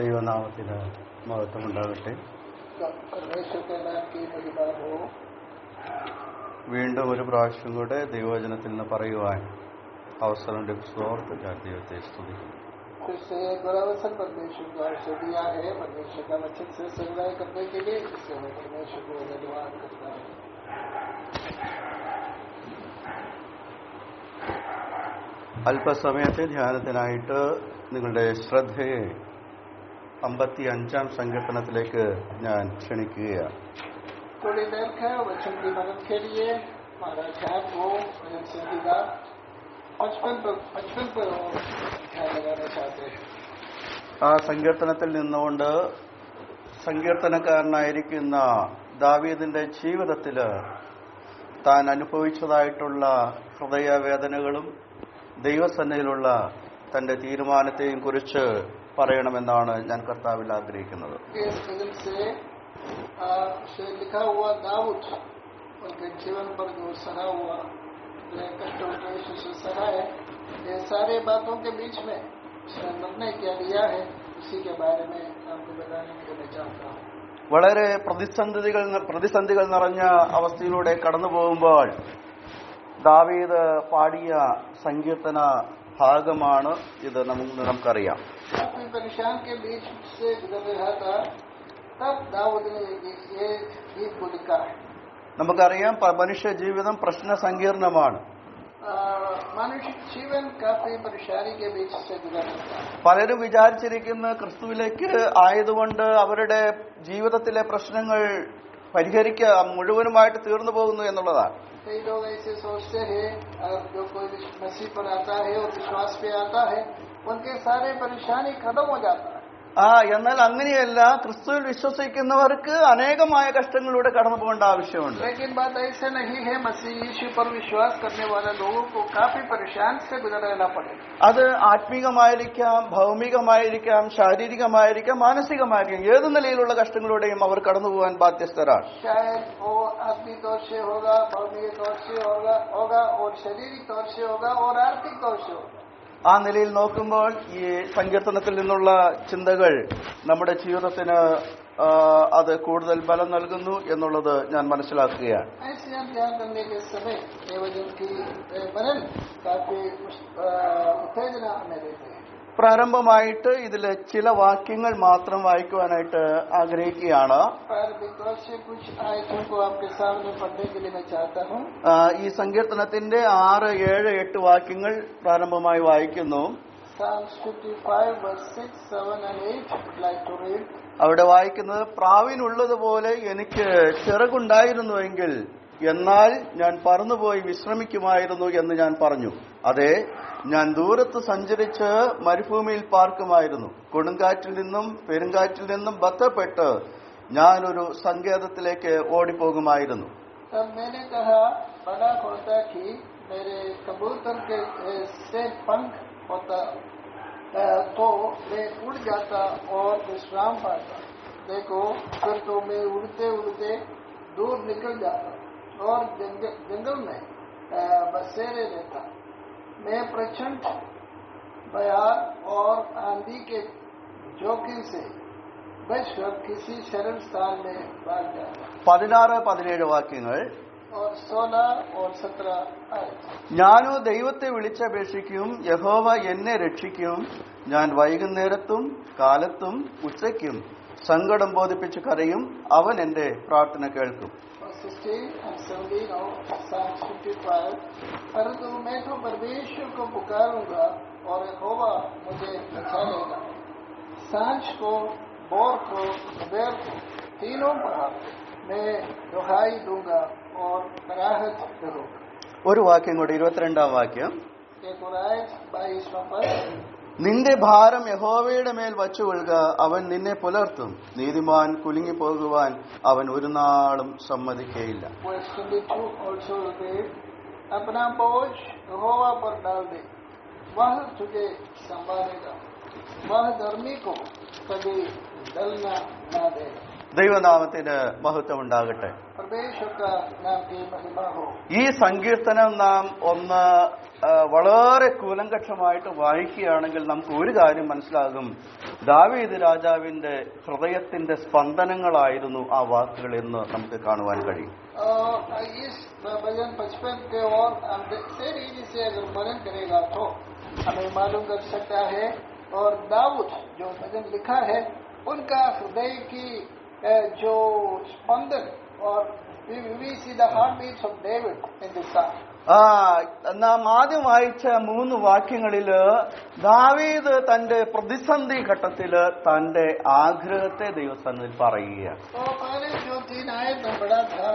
ദൈവനാമത്തിന് മഹത്വമുണ്ടാകട്ടെ. വീണ്ടും ഒരു പ്രാവശ്യം കൂടെ ദൈവവചനത്തിൽ നിന്ന് പറയുവാൻ അവസരം ലഭിച്ചതോർത്ത് ഞാൻ ദൈവത്തെ സ്തുതിക്കുന്നു. അല്പസമയത്തെ ധ്യാനത്തിനായിട്ട് നിങ്ങളുടെ ശ്രദ്ധയെ 55-ാം സങ്കീർത്തനത്തിലേക്ക് ഞാൻ ക്ഷണിക്കുകയാണ്. ആ സങ്കീർത്തനത്തിൽ നിന്നുകൊണ്ട് സങ്കീർത്തനക്കാരനായിരിക്കുന്ന ദാവീദിന്റെ ജീവിതത്തില് താൻ അനുഭവിച്ചതായിട്ടുള്ള ഹൃദയവേദനകളും ദൈവസന്നിധിയിലുള്ള തന്റെ തീരുമാനത്തെയും കുറിച്ച് പറയണമെന്നാണ് ഞാൻ കർത്താവിൽ ആഗ്രഹിക്കുന്നത്. വളരെ പ്രതിസന്ധികൾ നിറഞ്ഞ അവസ്ഥയിലൂടെ കടന്നു പോകുമ്പോൾ ദാവീദ് പാടിയ സങ്കീർത്തന ഭാഗമാണ് ഇത്. നമുക്കറിയാം. നമുക്കറിയാം മനുഷ്യ ജീവിതം പ്രശ്ന സങ്കീർണമാണ്. പലരും വിചാരിച്ചിരിക്കുന്ന ക്രിസ്തുവിലേക്ക് ആയതുകൊണ്ട് അവരുടെ ജീവിതത്തിലെ പ്രശ്നങ്ങൾ മുഴുവനുമായിട്ട് തീർന്നു പോകുന്നു എന്നുള്ളതാണ്. कई लोग ऐसे सोचते हैं जो कोई मसीह पर आता है और विश्वास पे आता है उनके सारे परेशानी खत्म हो जाता है. എന്നാൽ അങ്ങനെയല്ല. ക്രിസ്തുവിൽ വിശ്വസിക്കുന്നവർക്ക് അനേകമായ കഷ്ടങ്ങളിലൂടെ കടന്നു പോകേണ്ട ആവശ്യമുണ്ട്. लेकिन बात ऐसे नहीं है. मसीह यीशु पर विश्वास करने वाले लोगों को काफी परेशान से गुजरना पड़ेगा. അത് ആത്മീകമായിരിക്കാം, ഭൗമികമായിരിക്കാം, ശാരീരികമായിരിക്കാം, മാനസികമായിരിക്കാം. ഏത് നിലയിലുള്ള കഷ്ടങ്ങളിലൂടെയും അവർ കടന്നു പോകാൻ ബാധ്യസ്ഥരാണ്. शायद वो आत्मिक तौर से होगा, भौमिक तौर से होगा और शारीरिक तौर से होगा और आर्थिक तौर से होगा. ആ നിലയിൽ നോക്കുമ്പോൾ ഈ സങ്കീർത്തനത്തിൽ നിന്നുള്ള ചിന്തകൾ നമ്മുടെ ജീവിതത്തിന് അത് കൂടുതൽ ബലം നൽകുന്നു എന്നുള്ളത് ഞാൻ മനസ്സിലാക്കുകയാണ്. പ്രാരംഭമായിട്ട് ഇതിലെ ചില വാക്യങ്ങൾ മാത്രം വായിക്കുവാനായിട്ട് ആഗ്രഹിക്കുകയാണ്. ഈ സങ്കീർത്തനത്തിന്റെ 6, 7, 8 വാക്യങ്ങൾ പ്രാരംഭമായി വായിക്കുന്നു. അവിടെ വായിക്കുന്നത്, പ്രാവിനുള്ളതുപോലെ എനിക്ക് ചിറകുണ്ടായിരുന്നുവെങ്കിൽ എന്നാൽ ഞാൻ പറന്നുപോയി വിശ്രമിക്കുമായിരുന്നു എന്ന് ഞാൻ പറഞ്ഞു. അതെ, ഞാൻ ദൂരത്ത് സഞ്ചരിച്ച് മരുഭൂമിയിൽ പാർക്കുമായിരുന്നു. കൊടുങ്കാറ്റിൽ നിന്നും പെരുങ്കാറ്റിൽ നിന്നും ബന്ധപ്പെട്ട് ഞാനൊരു സങ്കേതത്തിലേക്ക് ഓടിപ്പോകുമായിരുന്നു. दूर निकल जाता और जंगल में बसेरे रहता. मैं प्रचंड बयार और आंधी के जोखिम से बचकर किसी शरण स्थान में भाग जाता. 16, 17 വാക്യങ്ങൾ. और 16 और 17 आयत. ഞാനോ ദൈവത്തെ വിളിച്ചപേക്ഷിക്കും, യഹോവ എന്നെ രക്ഷിക്കും. ഞാൻ വൈകുന്നേരത്തും കാലത്തും ഉച്ചയ്ക്കും സങ്കടം ബോധിപ്പിച്ച് കരയും. അവൻ എന്റെ പ്രാർത്ഥന കേൾക്കും. 16 and 17 of Psalm 55. परंतु मैं तो परमेश्वर को पुकारूंगा और यहोवा मुझे बचाएगा. सांझ को, भोर को, दोपहर को, तीनों पहर मैं दुहाई दूंगा और कराहत करूंगा. ഒരു വാക്യം കൂടി, 22-ാം വാക്യം. एक और आयत 22वां पद. നിന്റെ ഭാരം യഹോവയുടെ മേൽ വച്ചുകൊള്ളുക, അവൻ നിന്നെ പുലർത്തും. നീതിമാൻ കുലുങ്ങിപ്പോകുവാൻ അവൻ ഒരു നാളും സമ്മതിക്കയില്ല. अपना बोझ यहोवा पर डाल दे, वह तुझे संभालेगा. वह धर्मी को कभी डलना ना देगा. ദൈവനാമത്തിന് മഹത്വം ഉണ്ടാകട്ടെ. परमेश्वर का नाम की महिमा हो। ഈ സങ്കീർത്തനം നാം ഒന്ന് വളരെ കൂലങ്കക്ഷമായിട്ട് വായിക്കുകയാണെങ്കിൽ നമുക്ക് ഒരു കാര്യം മനസ്സിലാകും. ദാവീദ് രാജാവിന്റെ ഹൃദയത്തിന്റെ സ്പന്ദനങ്ങളായിരുന്നു ആ വാക്കുകൾ എന്ന് നമുക്ക് കാണുവാൻ കഴിയും. इस भजन 55 के और हम रीति से अगर वर्णन करेगा तो हमें मालूम कर सकता है। और दाऊद जो भजन लिखा है उनका हृदय की जो स्पंदन और we see the heartbeats of David in this psalm. നാം ആദ്യം വായിച്ച 3 വാക്യങ്ങളില് ദാവീദ് തന്റെ പ്രതിസന്ധി ഘട്ടത്തില് തന്റെ ആഗ്രഹത്തെ ദൈവസന്നിധിയിൽ പറയുകയാണ്. तो पहले जो 3 आयत में पढ़ा था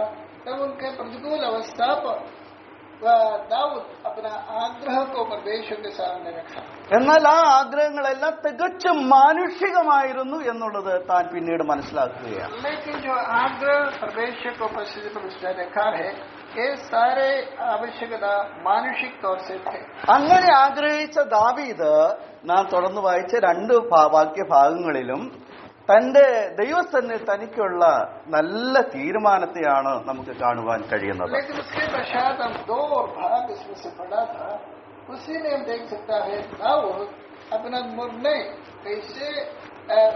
तब उनके प्रतिकूल अवस्था पर दाऊद अपना आग्रह को परमेश्वर के सामने रखा. എന്നാൽ ആ ആഗ്രഹങ്ങളെല്ലാം തികച്ചും മാനുഷികമായിരുന്നു എന്നുള്ളത് താൻ പിന്നീട് മനസ്സിലാക്കുകയാണ്. लेकिन जो आग्रह परमेश्वर को परिस्थिति पर उसने रखा है ये सारे आवश्यकता मानुषिक तौर से थे. അങ്ങനെ ആഗ്രഹിച്ച ദാവീദ് നാം തുടർന്ന് വായിച്ച 2 വാക്യഭാഗങ്ങളിലും തന്റെ ദൈവസന്നിധിയിൽ തനിക്കുള്ള നല്ല തീരുമാനത്തെയാണ് നമുക്ക് കാണുവാൻ കഴിയുന്നത്. लेकिन उसके पश्चात हम 2 भाग इसमें से पढ़ा था. उसी में हम देख सकता है दाऊद अपना निर्णय कैसे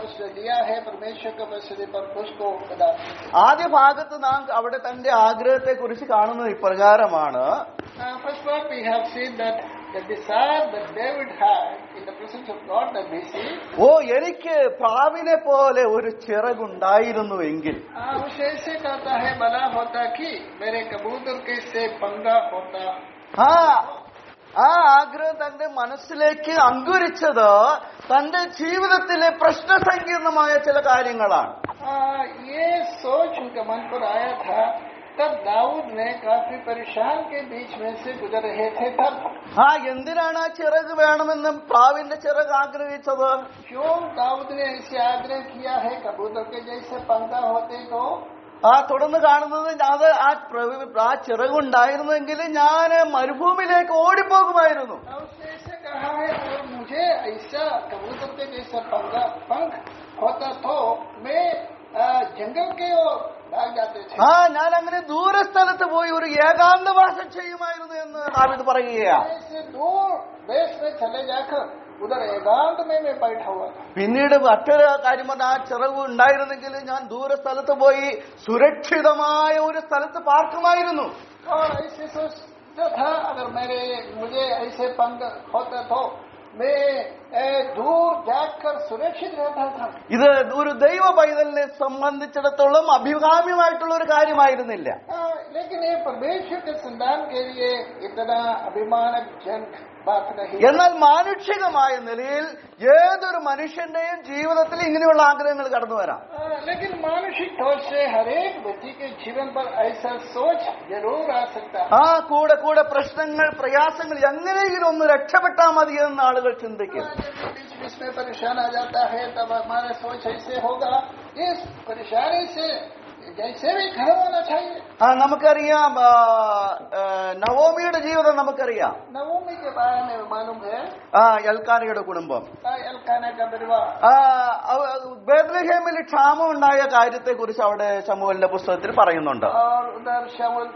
उसने लिया है परमेश्वर के परिस्थिति पर उसको बताते हैं. ആദ്യ ഭാഗത്ത് നാം അവിടെ തന്റെ ആഗ്രഹത്തെ കുറിച്ച് കാണുന്നത് ഇപ്രകാരമാണ്. First part we have seen that the desire that David had in the presence of God that we see. ഓ എനിക്ക് പ്രാവിനെ പോലെ ഒരു ചിറകുണ്ടായിരുന്നുവെങ്കിൽ. उसे ऐसे कहता है भला होता कि मेरे कबूतर के से पंगा होता. ആ ആഗ്രഹം തന്റെ മനസ്സിലേക്ക് അങ്കുരിച്ചത് തന്റെ ജീവിതത്തിലെ പ്രശ്നസങ്കീർണമായ ചില കാര്യങ്ങളാണ്. ये सोच उनके मन पर आया था तब दाऊद ने काफी परेशान के बीच में से गुजर रहे थे तब. എന്തിനാണ് ആ ചിറക് വേണമെന്നും പ്രാവിന്റെ ചിറക് ആഗ്രഹിച്ചത്? क्यों दाऊद ने ऐसे आग्रह किया है कबूतर के जैसे पंगा होते तो? തുടർന്ന് കാണുന്നത് അത് ആ ചിറകുണ്ടായിരുന്നെങ്കിൽ ഞാൻ മരുഭൂമിയിലേക്ക് ഓടിപ്പോകുമായിരുന്നു. उसने ऐसे कहा है और मुझे ऐसा कबूतर के जैसा पंख होता तो मैं जंगल के ओर भाग जाते थे. ഞാൻ അങ്ങനെ ദൂരസ്ഥലത്ത് പോയി ഒരു ഏകാന്തവാസം ചെയ്യുമായിരുന്നു എന്ന് ദാവീദ് പറയുകയാണ്. ऐसे दूर देश में चले जाकर उधर एकांत में मैं बैठा हुआ था. പിന്നീട് മറ്റൊരു കാര്യം പറഞ്ഞ ആ ചിറക് ഉണ്ടായിരുന്നെങ്കിൽ ഞാൻ ദൂരസ്ഥലത്ത് പോയി സുരക്ഷിതമായ ഒരു സ്ഥലത്ത് പാർക്കുമായിരുന്നു. और ऐसे सोचता था अगर मुझे ऐसे पंख होता तो मैं दूर जाकर सुरक्षित रहता था. ഇത് ഒരു ദൈവ പൈതലിനെ സംബന്ധിച്ചിടത്തോളം അഭികാമ്യമായിട്ടുള്ള ഒരു കാര്യമായിരുന്നില്ല. लेकिन ये परमेश्वर के संतान के लिए इतना अभिमानजनक बात नहीं. എന്നാൽ മാനുഷികമായ നിലയിൽ ഏതൊരു മനുഷ്യന്റെയും ജീവിതത്തിൽ ഇങ്ങനെയുള്ള ആഗ്രഹങ്ങൾ കടന്നു വരാം. लेकिन मानसिक तौर से हर एक व्यक्ति के जीवन पर ऐसा सोच जरूर आ सकता है. കൂടെ കൂടെ പ്രശ്നങ്ങൾ പ്രയാസങ്ങൾ എങ്ങനെയെങ്കിലും ഒന്ന് രക്ഷപ്പെട്ടാൽ മതി എന്ന് ആളുകൾ ചിന്തിക്കും. बीच बीच में परेशान आ जाता है तब हमारा सोच ऐसे होगा इस परेशानी से जैसे भी घर होना चाहिए. നമുക്കറിയാം നവോമിയുടെ ജീവിതം നമുക്കറിയാം. नवोमी के बारे में मालूम है. എൽക്കാനയുടെ കുടുംബം. एल्काना का परिवार. ബേത്ലഹേമിൽ ക്ഷാമം ഉണ്ടായ കാര്യത്തെ കുറിച്ച് അവിടെ ശമൂവേലിന്റെ പുസ്തകത്തിൽ പറയുന്നുണ്ട്. और उधर शमूएल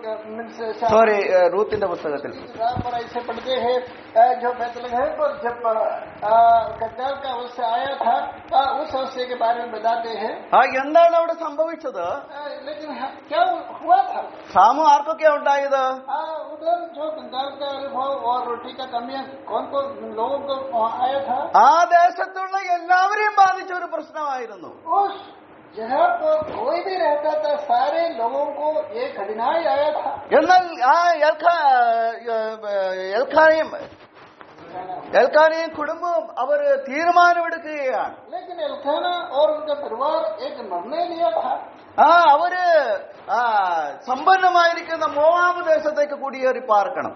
സോറി റൂത്തിന്റെ പുസ്തകത്തിൽ पर ऐसे पढ़ते हैं जो बैतलहम पर जब कंगाल का अवस्था आया था उस अवस्थे के बारे में बताते हैं. എന്താണ് അവിടെ സംഭവിച്ചത്? लेकिन क्या हुआ था? ക്ഷാമം ആർക്കൊക്കെയാ ഉണ്ടായത്? उधर जो कंगाल का अनुभव और रोटी का कमियां कौन कौन लोगों को आया था? ആ ദേശത്തുള്ള എല്ലാവരെയും ബാധിച്ച ഒരു പ്രശ്നമായിരുന്നു. उस जगह पर कोई भी रहता था सारे लोगों को ये कठिनाई आया था. എന്നാൽ ആ എൽക്കാനയും കുടുംബവും അവർ തീരുമാനമെടുക്കുകയാണ്. लेकिन एल्काना और उनका परिवार एक निर्णय लिया था. അവര് സമ്പന്നമായിരിക്കുന്ന മോവാബ് ദേശത്തേക്ക് കുടിയേറി പാർക്കണം.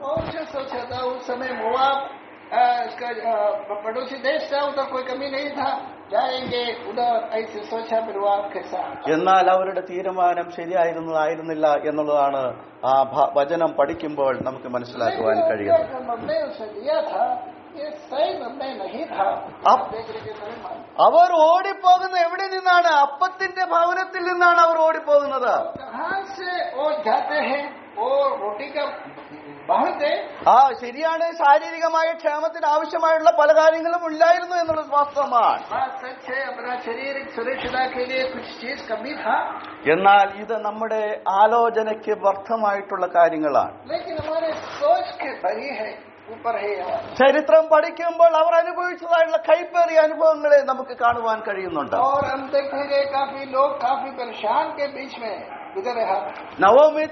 सोचा था उस समय मोआब इसका पड़ोसी देश था उधर कोई कमी नहीं था जाएंगे उधर ऐसे सोचा परिवार के साथ. എന്നാൽ അവരുടെ തീരുമാനം ശരിയായിരുന്നില്ല എന്നുള്ളതാണ് ആ വചനം പഠിക്കുമ്പോൾ നമുക്ക് മനസ്സിലാക്കുവാൻ കഴിയുന്നത്. निर्णय उसने लिया था ये सही निर्णय नहीं था। अब അവർ ഓടിപ്പോകുന്ന എവിടെ നിന്നാണ്? അപ്പത്തിന്റെ ഭവനത്തിൽ നിന്നാണ് അവർ ഓടിപ്പോകുന്നത്. कहाँ से वो जाते हैं? वो रोटी का बहुत है। ശരിയാണ്, ശാരീരികമായ ക്ഷേമത്തിന് ആവശ്യമായുള്ള പല കാര്യങ്ങളും ഇല്ലായിരുന്നു എന്നുള്ളത് വാസ്തവമാണ്. बात सच है, अपना शारीरिक सुरक्षा के लिए कुछ चीज कमी था, എന്നാൽ ഇത് നമ്മുടെ ആലോചനയ്ക്ക് വ്യർത്ഥമായിട്ടുള്ള കാര്യങ്ങളാണ്. लेकिन हमारे सोच के बड़ी है, ऊपर है। ചരിത്രം പഠിക്കുമ്പോൾ അവർ അനുഭവിച്ചതായുള്ള കൈപ്പേറിയ അനുഭവങ്ങളെ നമുക്ക് കാണുവാൻ കഴിയുന്നുണ്ട്. और हम देखेंगे काफी लोग काफी परेशान के बीच में गुजर रहा। നവോമി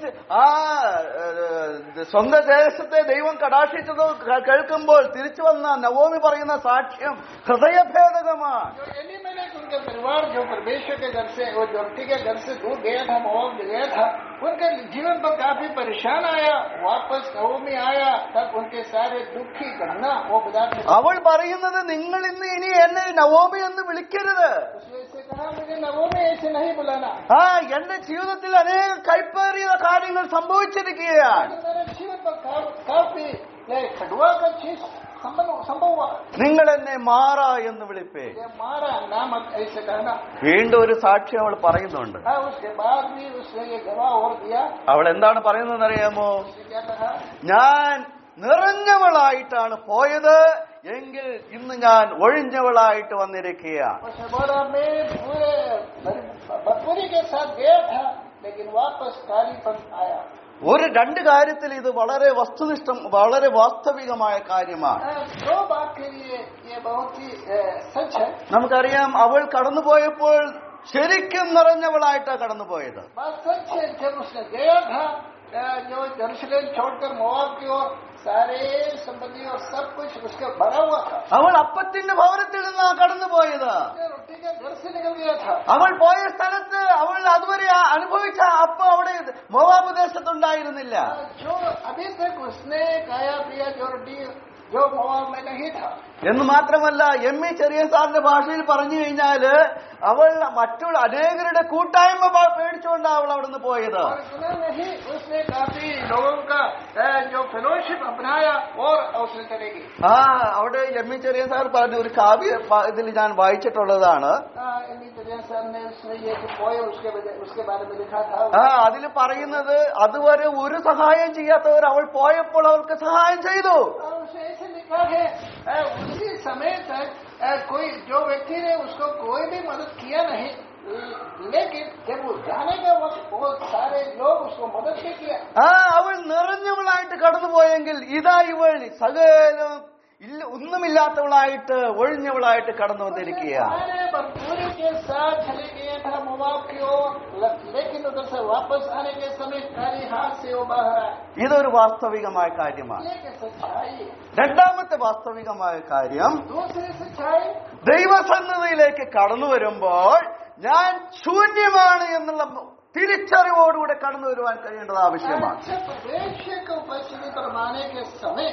സ്വന്തം ദേശത്തെ ദൈവം കടാക്ഷിച്ചത് കേൾക്കുമ്പോൾ തിരിച്ചു വന്ന നവോമി പറയുന്ന സാക്ഷ്യം ഹൃദയഭേദകമാണ്. जो एलिमेलेक उनका परिवार जो परमेश्वर के घर से, वो जोटी के घर से दूर गया था, मोआब गया था, उनके जीवन पर काफी परेशान आया। वापस नवोमी आया, तब उनके सारे दुख की घटना वो बता। അവൾ പറയുന്നത്, നിങ്ങൾ ഇനി എന്നെ നവോമി എന്ന് വിളിക്കരുത്. उसने कहा, मुझे नवोमी ऐसे नहीं बुलाना। എന്റെ ജീവിതത്തിൽ അനേക കൈപ്പേറിയ കാര്യങ്ങൾ സംഭവിച്ചിരിക്കുകയാണ്. मेरे जीवन पर काफी खड़ुआ का चीज संभव हुआ। നിങ്ങൾ എന്നെ മാറ എന്ന് വിളിപ്പേ. मारा नाम ऐसे कहना। വീണ്ടും ഒരു സാക്ഷ്യം അവൾ പറയുന്നുണ്ട്. उसके बाद भी उसने ये गवाह और दिया। അവൾ എന്താണ് പറയുന്നതെന്ന് അറിയാമോ? उसने क्या कहा? ഞാൻ നിറഞ്ഞവളായിട്ടാണ് പോയത്, എങ്കിൽ ഇന്ന് ഞാൻ ഒഴിഞ്ഞവളായിട്ട് വന്നിരിക്കുകയാണ്. उसने बोला, मैं पूरे भरपूरी के साथ गया था, लेकिन वापस कालीपन आया। രണ്ട് കാര്യത്തിൽ ഇത് വളരെ വസ്തുനിഷ്ഠം, വളരെ വാസ്തവികമായ കാര്യമാണ്. दो बात के लिए ये बहुत ही सच है। നമുക്കറിയാം, അവൾ കടന്നുപോയപ്പോൾ ശരിക്കും നിറഞ്ഞവളായിട്ടാണ് കടന്നുപോയത്. बात सच है, जब उसने गया था, जो यरूशलेम छोड़कर मोआब की ओर, सारे संपत्ति और सब कुछ उसका भरा हुआ था। അവൾ അപ്പത്തിന്റെ ഭവനത്തിൽ നിന്നാണ് കടന്നുപോയത്. रोटी के घर से निकल गया था। അവൾ പോയ സ്ഥലത്ത് അവൾ അതുവരെ അനുഭവിച്ച അപ്പം അവിടെ മോവാബ് ദേശത്തുണ്ടായിരുന്നില്ല. जो अभी तक उसने खाया पिया जो रोटी जो मोआब में नहीं था। എന്ന് മാത്രമല്ല, എം.ഇ. ചെറിയ സാറിന്റെ ഭാഷയിൽ പറഞ്ഞു കഴിഞ്ഞാല് അവൾ മറ്റുള്ള അനേകരുടെ കൂട്ടായ്മ പേടിച്ചുകൊണ്ടാണ് അവൾ അവിടുന്ന് പോയത്. और इतना नहीं, उसने काफी लोगों का जो फेलोशिप अपनाया और उसने चलेगी। അവിടെ എം.ഇ. ചെറിയ സാർ പറഞ്ഞു, ഒരു കാവ്യ ഇതിൽ ഞാൻ വായിച്ചിട്ടുള്ളതാണ്. सर ने उसने ये जो पोए उसके बारे में लिखा था। അതിൽ പറയുന്നത്, അതുവരെ ഒരു സഹായം ചെയ്യാത്തവർ അവൾ പോയപ്പോൾ അവൾക്ക് സഹായം ചെയ്തു. उसने ऐसे लिखा है, उसी समय तक कोई जो व्यक्ति ने उसको कोई भी मदद किया नहीं, लेकिन जब वो जाने का वक्त बहुत सारे लोग उसको मदद भी किया। അവൾ നിറഞ്ഞവളായിട്ട് കടന്നുപോയെങ്കിൽ ഇതാ ഇവൾ സകലം ഒന്നുമില്ലാത്തവളായിട്ട് ഒഴിഞ്ഞവളായിട്ട് കടന്നു വന്നിരിക്കുകയാണ്. भरपूरी के साथ चले गए था मोआब की ओर, लेकिन उधर से वापस आने के समय खाली हाथ से वो बाहर आया. ഇതൊരു വാസ്തവികമായ കാര്യമാണ്. രണ്ടാമത്തെ വാസ്തവികമായ കാര്യം, दूसरी सच्चाई, ദൈവസന്നിധിയിലേക്ക് കടന്നു വരുമ്പോൾ ഞാൻ ശൂന്യമാണ് എന്നുള്ള തിരിച്ചറിവോടുകൂടെ കടന്നു വരുവാൻ കഴിയേണ്ടത് ആവശ്യമാണ്. परमेश्वर को उपस्थिति पर माने के समय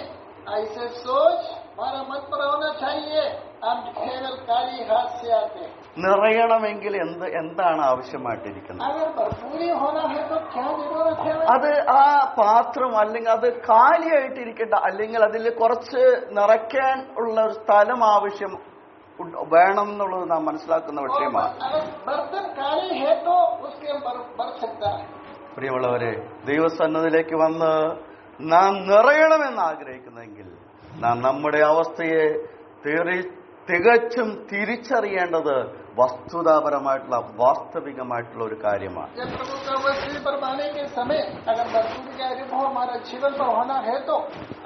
ऐसे सोच हमारा मन पर होना चाहिए. हम केवल काली हाथ से आते. നിറയണമെങ്കിൽ എന്താണ് ആവശ്യമായിട്ടിരിക്കുന്നത്? अगर भरपूरी होना है तो क्या जरूरत है? അത് ആ പാത്രം അല്ലെങ്കിൽ അത് കാലിയായിട്ടിരിക്കണ്ട, അല്ലെങ്കിൽ അതിൽ കുറച്ച് നിറയ്ക്കാൻ ഉള്ള ഒരു സ്ഥലം ആവശ്യം വേണം എന്നുള്ളത് നാം മനസ്സിലാക്കുന്ന വിഷയമാണ്. बर्तन काली है तो उसके भर सकता है. പ്രിയമുള്ളവരെ, ദൈവസന്നിധിയിലേക്ക് വന്ന് നാം നിറയണമെന്ന് ആഗ്രഹിക്കുന്നെങ്കിൽ നാം നമ്മുടെ അവസ്ഥയെ തികച്ചും തിരിച്ചറിയേണ്ടത് വസ്തുതാപരമായിട്ടുള്ള വാസ്തവികമായിട്ടുള്ള ഒരു കാര്യമാണ്. अगर भरपूरी का अनुभव हमारा जीवन पर होना है तो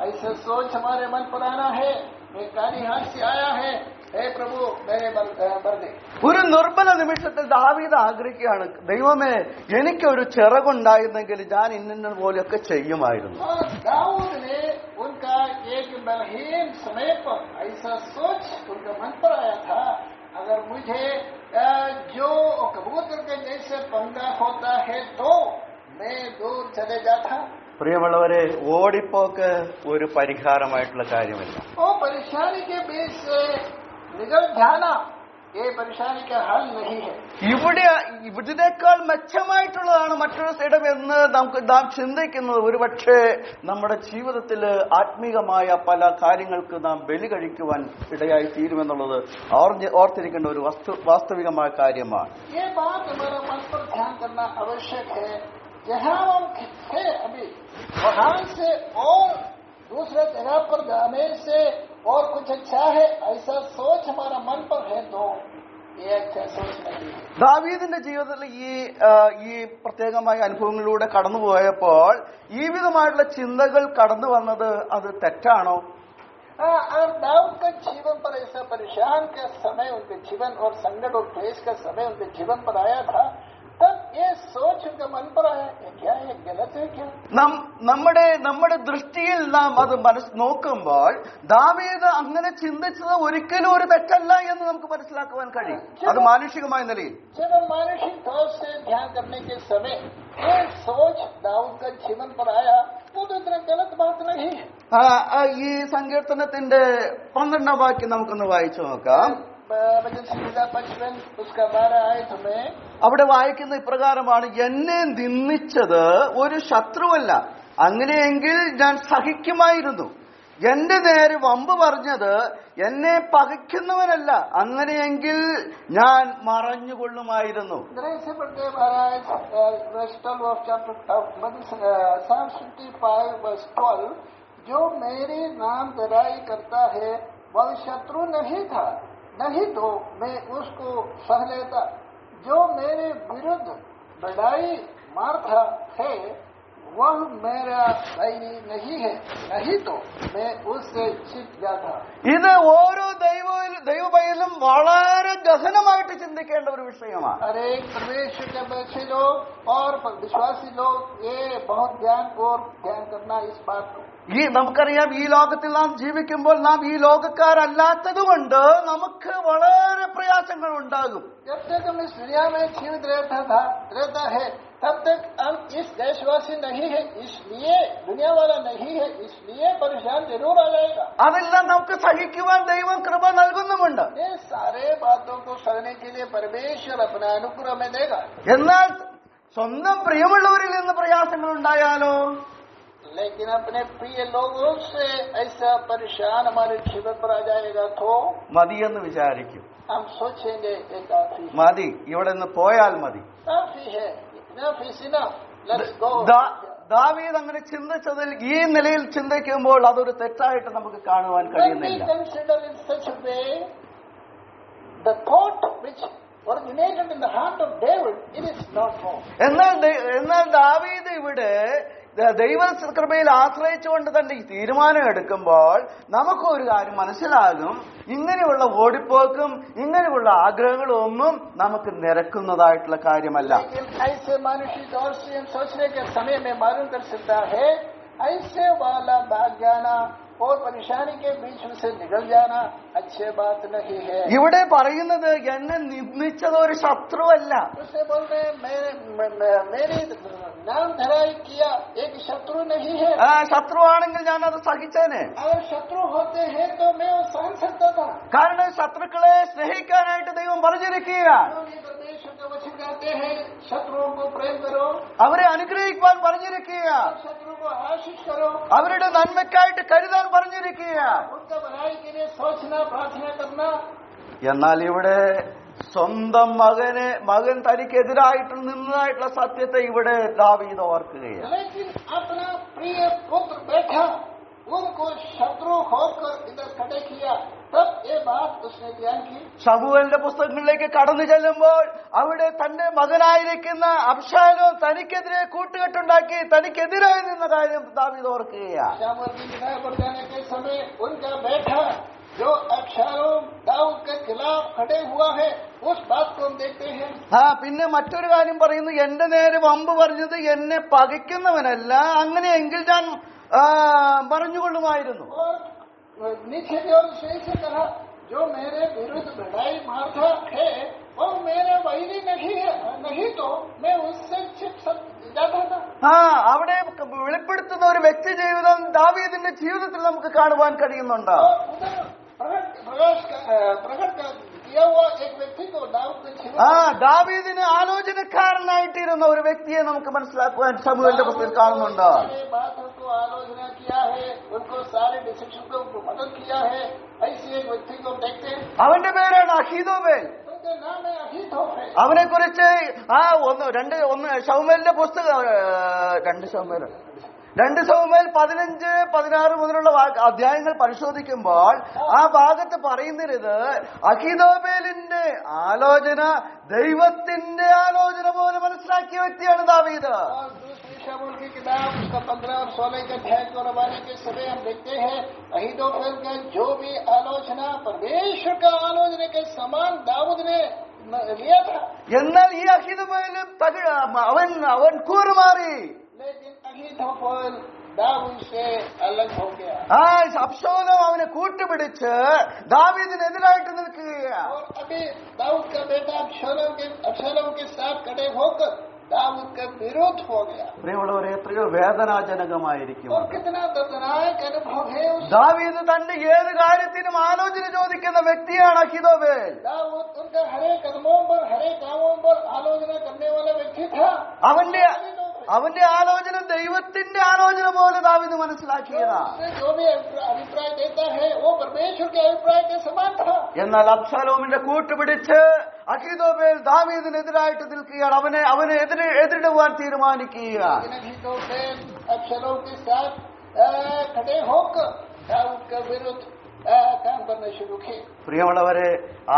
ऐसे सोच हमारे मन पर आना है, मैं काली हाथ से आया है, हे प्रभु मेरे बर दे. ഒരു നിർബല നിമിഷത്തിൽ ദാവീദ് ആഗ്രഹിക്കുകയാണ്, ദൈവമേ എനിക്കൊരു ചിറകുണ്ടായിരുന്നെങ്കിൽ ഞാൻ ഇന്ന പോലെയൊക്കെ ചെയ്യുമായിരുന്നു. दाऊद ने उनका एक बलहीन समय पर ऐसा सोच उनका मन पर आया था, अगर मुझे जो कबूतर के जैसे पंगा होता है तो मैं दूर चले जाता. പ്രിയമുള്ളവരെ, ഓടിപ്പോക്ക് ഒരു പരിഹാരമായിട്ടുള്ള കാര്യമല്ല. वो परेशानी के बीच से निकल जाना ये परेशानी का हल नहीं है। ഇതിനേക്കാൾ മെച്ചമായിട്ടുള്ളതാണ് മറ്റൊരു ഇടം എന്ന് നാം ചിന്തിക്കുന്നത്. ഒരുപക്ഷെ നമ്മുടെ ജീവിതത്തിൽ ആത്മീകമായ പല കാര്യങ്ങൾക്ക് നാം ബലി കഴിക്കുവാൻ ഇടയായി തീരുമെന്നുള്ളത് ഓർത്തിരിക്കേണ്ട ഒരു വാസ്തവികമായ കാര്യമാണ്. ये बात हमारा मन पर ध्यान करना आवश्यक है. जहाँ हम थे अभी वहाँ से और दूसरे जगह पर जाने से और कुछ अच्छा है ऐसा सोच हमारा मन पर है तो ये अच्छा सोच नहीं है. ദാവീദിന്റെ ജീവിതത്തിൽ ഈ പ്രത്യേകമായ അനുഭവങ്ങളിലൂടെ കടന്നുപോയപ്പോൾ ഈ വിധമായിട്ടുള്ള ചിന്തകൾ കടന്നു വന്നത് അത് തെറ്റാണോ? और दाऊद का जीवन पर ऐसा परेशान का समय उनके जीवन और संकट और क्लेश का समय उनके जीवन पर आया था. तब ये सोच उनके मन पर आया क्या ये गलत है क्या? നമ്മുടെ ദൃഷ്ടിയിൽ നാം അത് നോക്കുമ്പോൾ ദാവീദ് അങ്ങനെ ചിന്തിച്ചത് ഒരിക്കലും ഒരു തെറ്റല്ല എന്ന് നമുക്ക് മനസ്സിലാക്കുവാൻ കഴിയും. അത് മാനുഷികമായ നിലയിൽ जब मानसिक तौर से ध्यान करने के समय ये सोच दाऊद का जीवन पर आया वो तो इतना गलत बात नहीं है. ഈ സങ്കീർത്തനത്തിന്റെ 12ാം വാക്യം നമുക്കൊന്ന് വായിച്ചു നോക്കാം. भजन संहिता 55 उसका 12 आयत में അവിടെ വായിക്കുന്ന ഇപ്രകാരമാണ്: എന്നെ നിന്ദിച്ചത് ഒരു ശത്രുവല്ല, അങ്ങനെയെങ്കിൽ ഞാൻ സഹിക്കുമായിരുന്നു. എന്റെ നേരെ വമ്പ് പറഞ്ഞത് എന്നെ പകയ്ക്കുന്നവനല്ല, അങ്ങനെയെങ്കിൽ ഞാൻ മറഞ്ഞുകൊള്ളുമായിരുന്നു. जो मेरे नाम बड़ाई करता है वह शत्रु नहीं था, नहीं तो मैं उसको सह लेता. जो मेरे विरुद्ध बड़ाई मारता है वह मेरा वैरी नहीं है, नहीं तो मैं उससे छिप जाता. ഇത് ഓരോ ദൈവപൈതലും വളരെ ഗഹനമായിട്ട് ചിന്തിക്കേണ്ട ഒരു വിഷയമാണ്. अरे परमेश्वर के बच्चे लोग और विश्वासी लोग ये बहुत ध्यान करना इस बात को. നമുക്കറിയാം, ഈ ലോകത്തിൽ നാം ജീവിക്കുമ്പോൾ നാം ഈ ലോകക്കാരല്ലാത്തത് കൊണ്ട് നമുക്ക് വളരെ പ്രയാസങ്ങൾ ഉണ്ടാകും. जब तक हम इस दुनिया में जीवित रहता है तब तक हम इस देशवासी नहीं है, इसलिए दुनिया वाला नहीं है, इसलिए परेशान जरूर आ जाएगा. അതെല്ലാം നമുക്ക് സഹിക്കുവാൻ ദൈവം കൃപ നൽകുന്നുമുണ്ട്. ये सारे बातों को सहने के लिए परमेश्वर अपना अनुग्रह में देगा. എന്നാൽ സ്വന്തം പ്രിയമുള്ളവരിൽ നിന്ന് പ്രയാസങ്ങൾ ഉണ്ടായാലോ? लेकिन अपने प्रिय लोगों से ऐसा परेशान हमारे जीवन पर आ जाएगा तो മതിയെന്ന് വിചാരിക്കും. हम सोचेंगे ये काफी മതി, ഇവിടെ നിന്ന് പോയാൽ മതി. काफी है, enough is enough, let's go. ദാവീദ് അങ്ങനെ ചിന്തിച്ചതിൽ ഈ നിലയിൽ ചിന്തിക്കുമ്പോൾ അതൊരു തെറ്റായിട്ട് നമുക്ക് കാണുവാൻ കഴിയുന്നില്ല. When we consider in such a way the thought which originated in the heart of David, it is not wrong. എന്നാൽ ദാവീദ് ഇവിടെ ദൈവകൃപയിൽ ആശ്രയിച്ചുകൊണ്ട് തന്റെ ഈ തീരുമാനം എടുക്കുമ്പോൾ നമുക്ക് ഒരു കാര്യം മനസ്സിലാകും: ഇങ്ങനെയുള്ള ഓടിപ്പോക്കും ഇങ്ങനെയുള്ള ആഗ്രഹങ്ങളും ഒന്നും നമുക്ക് നിരക്കുന്നതായിട്ടുള്ള കാര്യമല്ല. ऐसे मानसिक तौर से हम सोचने के समय में मालूम कर सकता है ऐसे वाला भाग जाना और परेशानी के बीच में से निकल जाना अच्छी बात नहीं है. ഇവിടെ പറയുന്നത് എന്നെ നിന്ദിച്ചത് ഒരു ശത്രുവല്ല. उसे बोल रहे मेरे नाम धराई किया एक शत्रु नहीं है. ശത്രുവാണെങ്കിൽ ഞാൻ അത് സഹിച്ചേനെ. अगर शत्रु होते हैं तो मैं वो सहन सकता था. കാരണം ശത്രുക്കളെ സ്നേഹിക്കാനായിട്ട് ദൈവം പറഞ്ഞിരിക്കുക. परमेश्वर का वचन कहते हैं शत्रुओं को प्रेम करो, അവരെ അനുഗ്രഹിക്കുവാൻ പറഞ്ഞിരിക്കുക. शत्रु को आशीष करो, അവരുടെ നന്മയ്ക്കായിട്ട് കരുതാൻ പറഞ്ഞിരിക്കുക. उनका भलाई के लिए सोचना प्रार्थना करना. എന്നാൽ ഇവിടെ സ്വന്തം മകൻ തനിക്കെതിരായിട്ട് നിന്നതായിട്ടുള്ള സത്യത്തെ ഇവിടെ ദാവീദ് ഓർക്കുകയാണ്. लेकिन अपना प्रिय पुत्र बैठा उनको शत्रु होकर इधर खड़े किया, तब ये बात उसने ध्यान की. ശമൂവേലിന്റെ പുസ്തകങ്ങളിലേക്ക് കടന്നു ചെല്ലുമ്പോൾ അവിടെ തന്റെ മകനായിരിക്കുന്ന അബ്ശാലോം തനിക്കെതിരെ കൂട്ടുകെട്ടുണ്ടാക്കി തനിക്കെതിരായി നിന്ന കാര്യം ദാവീദ് ഓർക്കുകയാണ്. शामूएल की किताब पर जाने के समय उनका बैठा जो अब्शालोम दाऊद के खिलाफ खड़े हुआ है उस बात को हम देखते हैं. പിന്നെ മറ്റൊരു കാര്യം പറയുന്നു: എന്റെ നേരെ വമ്പ് പറഞ്ഞത് എന്നെ പകയ്ക്കുന്നവനല്ല, അങ്ങനെയെങ്കിൽ ഞാൻ പറഞ്ഞുകൊള്ളുമായിരുന്നു. और नीचे की ओर से कहा जो मेरे विरुद्ध लड़ाई मारता है वो मेरे वैरी नहीं है, नहीं तो मैं उससे छिप जाता था. അവിടെ വെളിപ്പെടുത്തുന്ന ഒരു വ്യക്തി ജീവിതം ദാവീദിന്റെ ജീവിതത്തിൽ നമുക്ക് കാണുവാൻ കഴിയുന്നുണ്ട്. प्रकट किया हुआ एक व्यक्ति को दाऊद ने छिपा ദാവീദിന് ആലോചനക്കാരനായിട്ടിരുന്ന ഒരു വ്യക്തിയെ നമുക്ക് മനസ്സിലാക്കുവാൻ ശമൂവേലിന്റെ പുസ്തകത്തിൽ കാണുന്നുണ്ട്. सारे बातों को आलोचना किया है, उनको सारे डिसीजन को मदद किया है, ऐसे एक व्यक्ति को देखते हैं. അവന്റെ പേരാണ് അഹീതോബേൽ. उनका नाम है अहीतोफेल. അവനെ കുറിച്ച് ശമൂവേലിന്റെ പുസ്തകം 2 ശമൂവേൽ 15, 16 മുതലുള്ള അധ്യായങ്ങൾ പരിശോധിക്കുമ്പോൾ ആ ഭാഗത്ത് പറയുന്നത് അഹീതോബേലിന്റെ ആലോചന ദൈവത്തിന്റെ ആലോചന പോലെ മനസ്സിലാക്കിയ വ്യക്തിയാണ് ദാവീദ്. और दूसरी शमूएल की किताब उसका 15 और 16 के अध्याय को रवाने के समय हम देखते हैं अहीतोफेल का जो भी आलोचना परमेश्वर का आलोचना के समान दाऊद ने लिया था. എന്നാൽ ഈ അഹീതോബേൽ അവൻ കൂറുമാറി. लेकिन अहीतोफेल दाऊद से अलग हो गया. അബ്ശാലോം അവനെ കൂട്ടുപിടിച്ച് ദാവീദിനെതിരായിട്ട് നിൽക്കുകയാണ്. और अभी दाऊद का बेटा अबशालोम के साथ खड़े होकर दाऊद का विरोध हो गया. പ്രിയമുള്ളവരെ, എത്രയോ വേദനാജനകമായിരിക്കും. और कितना दर्दनाक अनुभव है. ദാവീദ് തന്റെ ഏത് കാര്യത്തിനും ആലോചന ചോദിക്കുന്ന വ്യക്തിയാണ് അഹീതോബേൽ. दाऊद उनका हरे कदमों पर हरे कामों पर आलोचना करने वाला व्यक्ति था. അവന്റെ ആലോചന ദൈവത്തിന്റെ ആലോചന പോലെ ദാവീദ് മനസ്സിലാക്കിയതാണ്. जो भी अभिप्राय देता है वो परमेश्वर के अभिप्राय के समान था. എന്നാൽ അബ്ശാലോമിന്റെ കൂട്ടുപിടിച്ച് അഹീതോബേൽ ദാവീദിനെതിരായിട്ട് നിൽക്കുകയാണ്. അവനെ എതിരിടുവാൻ തീരുമാനിക്കുകയാണ്. अबशालोम के साथ खड़े होकर दाऊद का विरुद्ध काम करना शुरू किए. പ്രിയമുള്ളവരെ,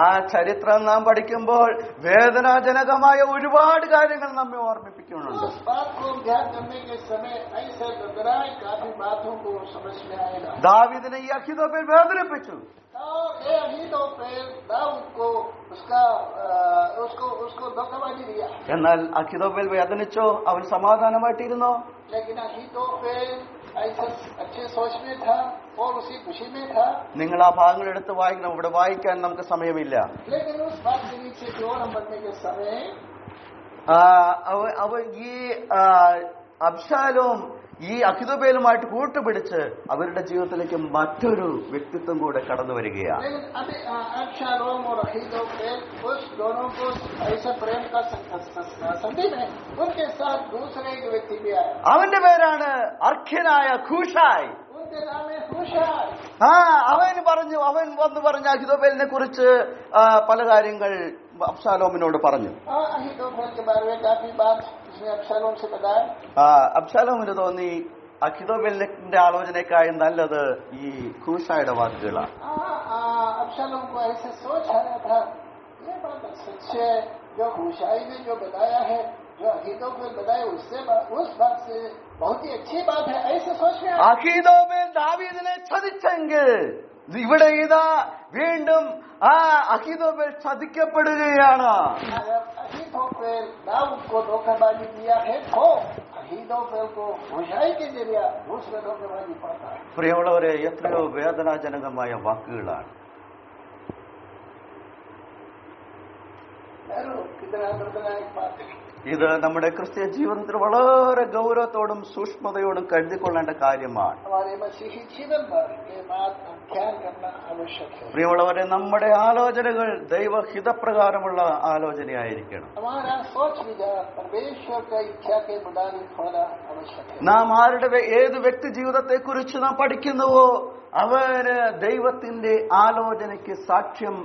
ആ ചരിത്രം നാം പഠിക്കുമ്പോൾ വേദനാജനകമായ ഒരുപാട് കാര്യങ്ങൾ നമ്മെ ഓർമ്മിപ്പിക്കുന്നുണ്ട്. उस बात को ध्यान करने के समय ऐसे दर्दनाक काफी बातों को समझ में आएगा. ദാവീദിനെ ഈ അഹീതോബേൽ വേദനിപ്പിച്ചു. और ये अहीतोफेल दाऊद को उसको धोखाबाजी दिया. എന്നാൽ അഹീതോബേൽ വേദനിച്ചോ? അവൻ സമാധാനമായിട്ടിരുന്നോ? लेकिन अहीतोफेल ऐसा अच्छे सोच में था और उसी खुशी में था. നിങ്ങൾ ആ ഭാഗങ്ങൾ എടുത്ത് വായിക്കണം. ഇവിടെ വായിക്കാൻ നമുക്ക് സമയമില്ല. लेकिन उस बात के नीचे की ओर हम बढ़ने के समय ഈ അബ്ശാലോം ഈ അഹീതോബേലുമായിട്ട് കൂട്ടുപിടിച്ച് അവരുടെ ജീവിതത്തിലേക്ക് മറ്റൊരു വ്യക്തിത്വം കൂടെ കടന്നു വരികയാണ്. लेकिन अभी अबशालोम और अहीतोफेल उस दोनों को ऐसे प्रेम का संधि में उनके साथ दूसरे एक व्यक्ति भी आया. അവന്റെ പേരാണ് അർഖ്യനായ ഖൂശായ്. उनके नाम है हूशाय. അവൻ വന്ന് പറഞ്ഞ അഹീതോബേലിനെ കുറിച്ച് പല കാര്യങ്ങൾ അബ്ശാലോമിനോട് പറഞ്ഞു. अहीतोफेल के बारे में काफी बात उसने अबशालोम से बताया. അബ്ശാലോമിന് തോന്നി അഹീതോബേലിന്റെ ആലോചനക്കായി നല്ലത് ഈ ഖൂശായുടെ വാക്കുകളാണ്. अबशालोम को ऐसे सोच आया था, ये बात सच है, जो हूशाई ने जो बताया है, जो अहीतोफेल बताया उस बात से बहुत ही अच्छी बात है. ऐसे सोच में അഹീതോബേൽ ദാവീദിനെ ചതിച്ചെങ്കിൽ ഇവിടെ ഇതാ വീണ്ടും അഹീതോബേൽ ചതിക്കപ്പെടുകയാണ്. अगर अहीतोफेल दाऊद को धोखाबाजी दिया है तो अहीतोफेल को हूशाई के जरिए दूसरा धोखाबाजी पड़ता है. പ്രിയമുള്ളവരെ, എത്രയോ വേദനാജനകമായ വാക്കുകളാണ്. कितना दर्दनाक बात है. ഇത് നമ്മുടെ ക്രിസ്തീയ ജീവിതത്തിൽ വളരെ ഗൗരവത്തോടും സൂക്ഷ്മതയോടും കരുതിക്കൊള്ളേണ്ട കാര്യമാണ്. हमारे मसीही जीवन पर ये बात ध्यान करना आवश्यक है. പ്രിയമുള്ളവരെ, നമ്മുടെ ആലോചനകൾ ദൈവഹിതപ്രകാരമുള്ള ആലോചനയായിരിക്കണം. हमारा सोच विचार परमेश्वर का इच्छा के मुताबिक होना आवश्यक है. നാം ഏത് വ്യക്തി ജീവിതത്തെ കുറിച്ച് നാം പഠിക്കുന്നുവോ അവന് ദൈവത്തിന്റെ ആലോചനയ്ക്ക് സാക്ഷ്യം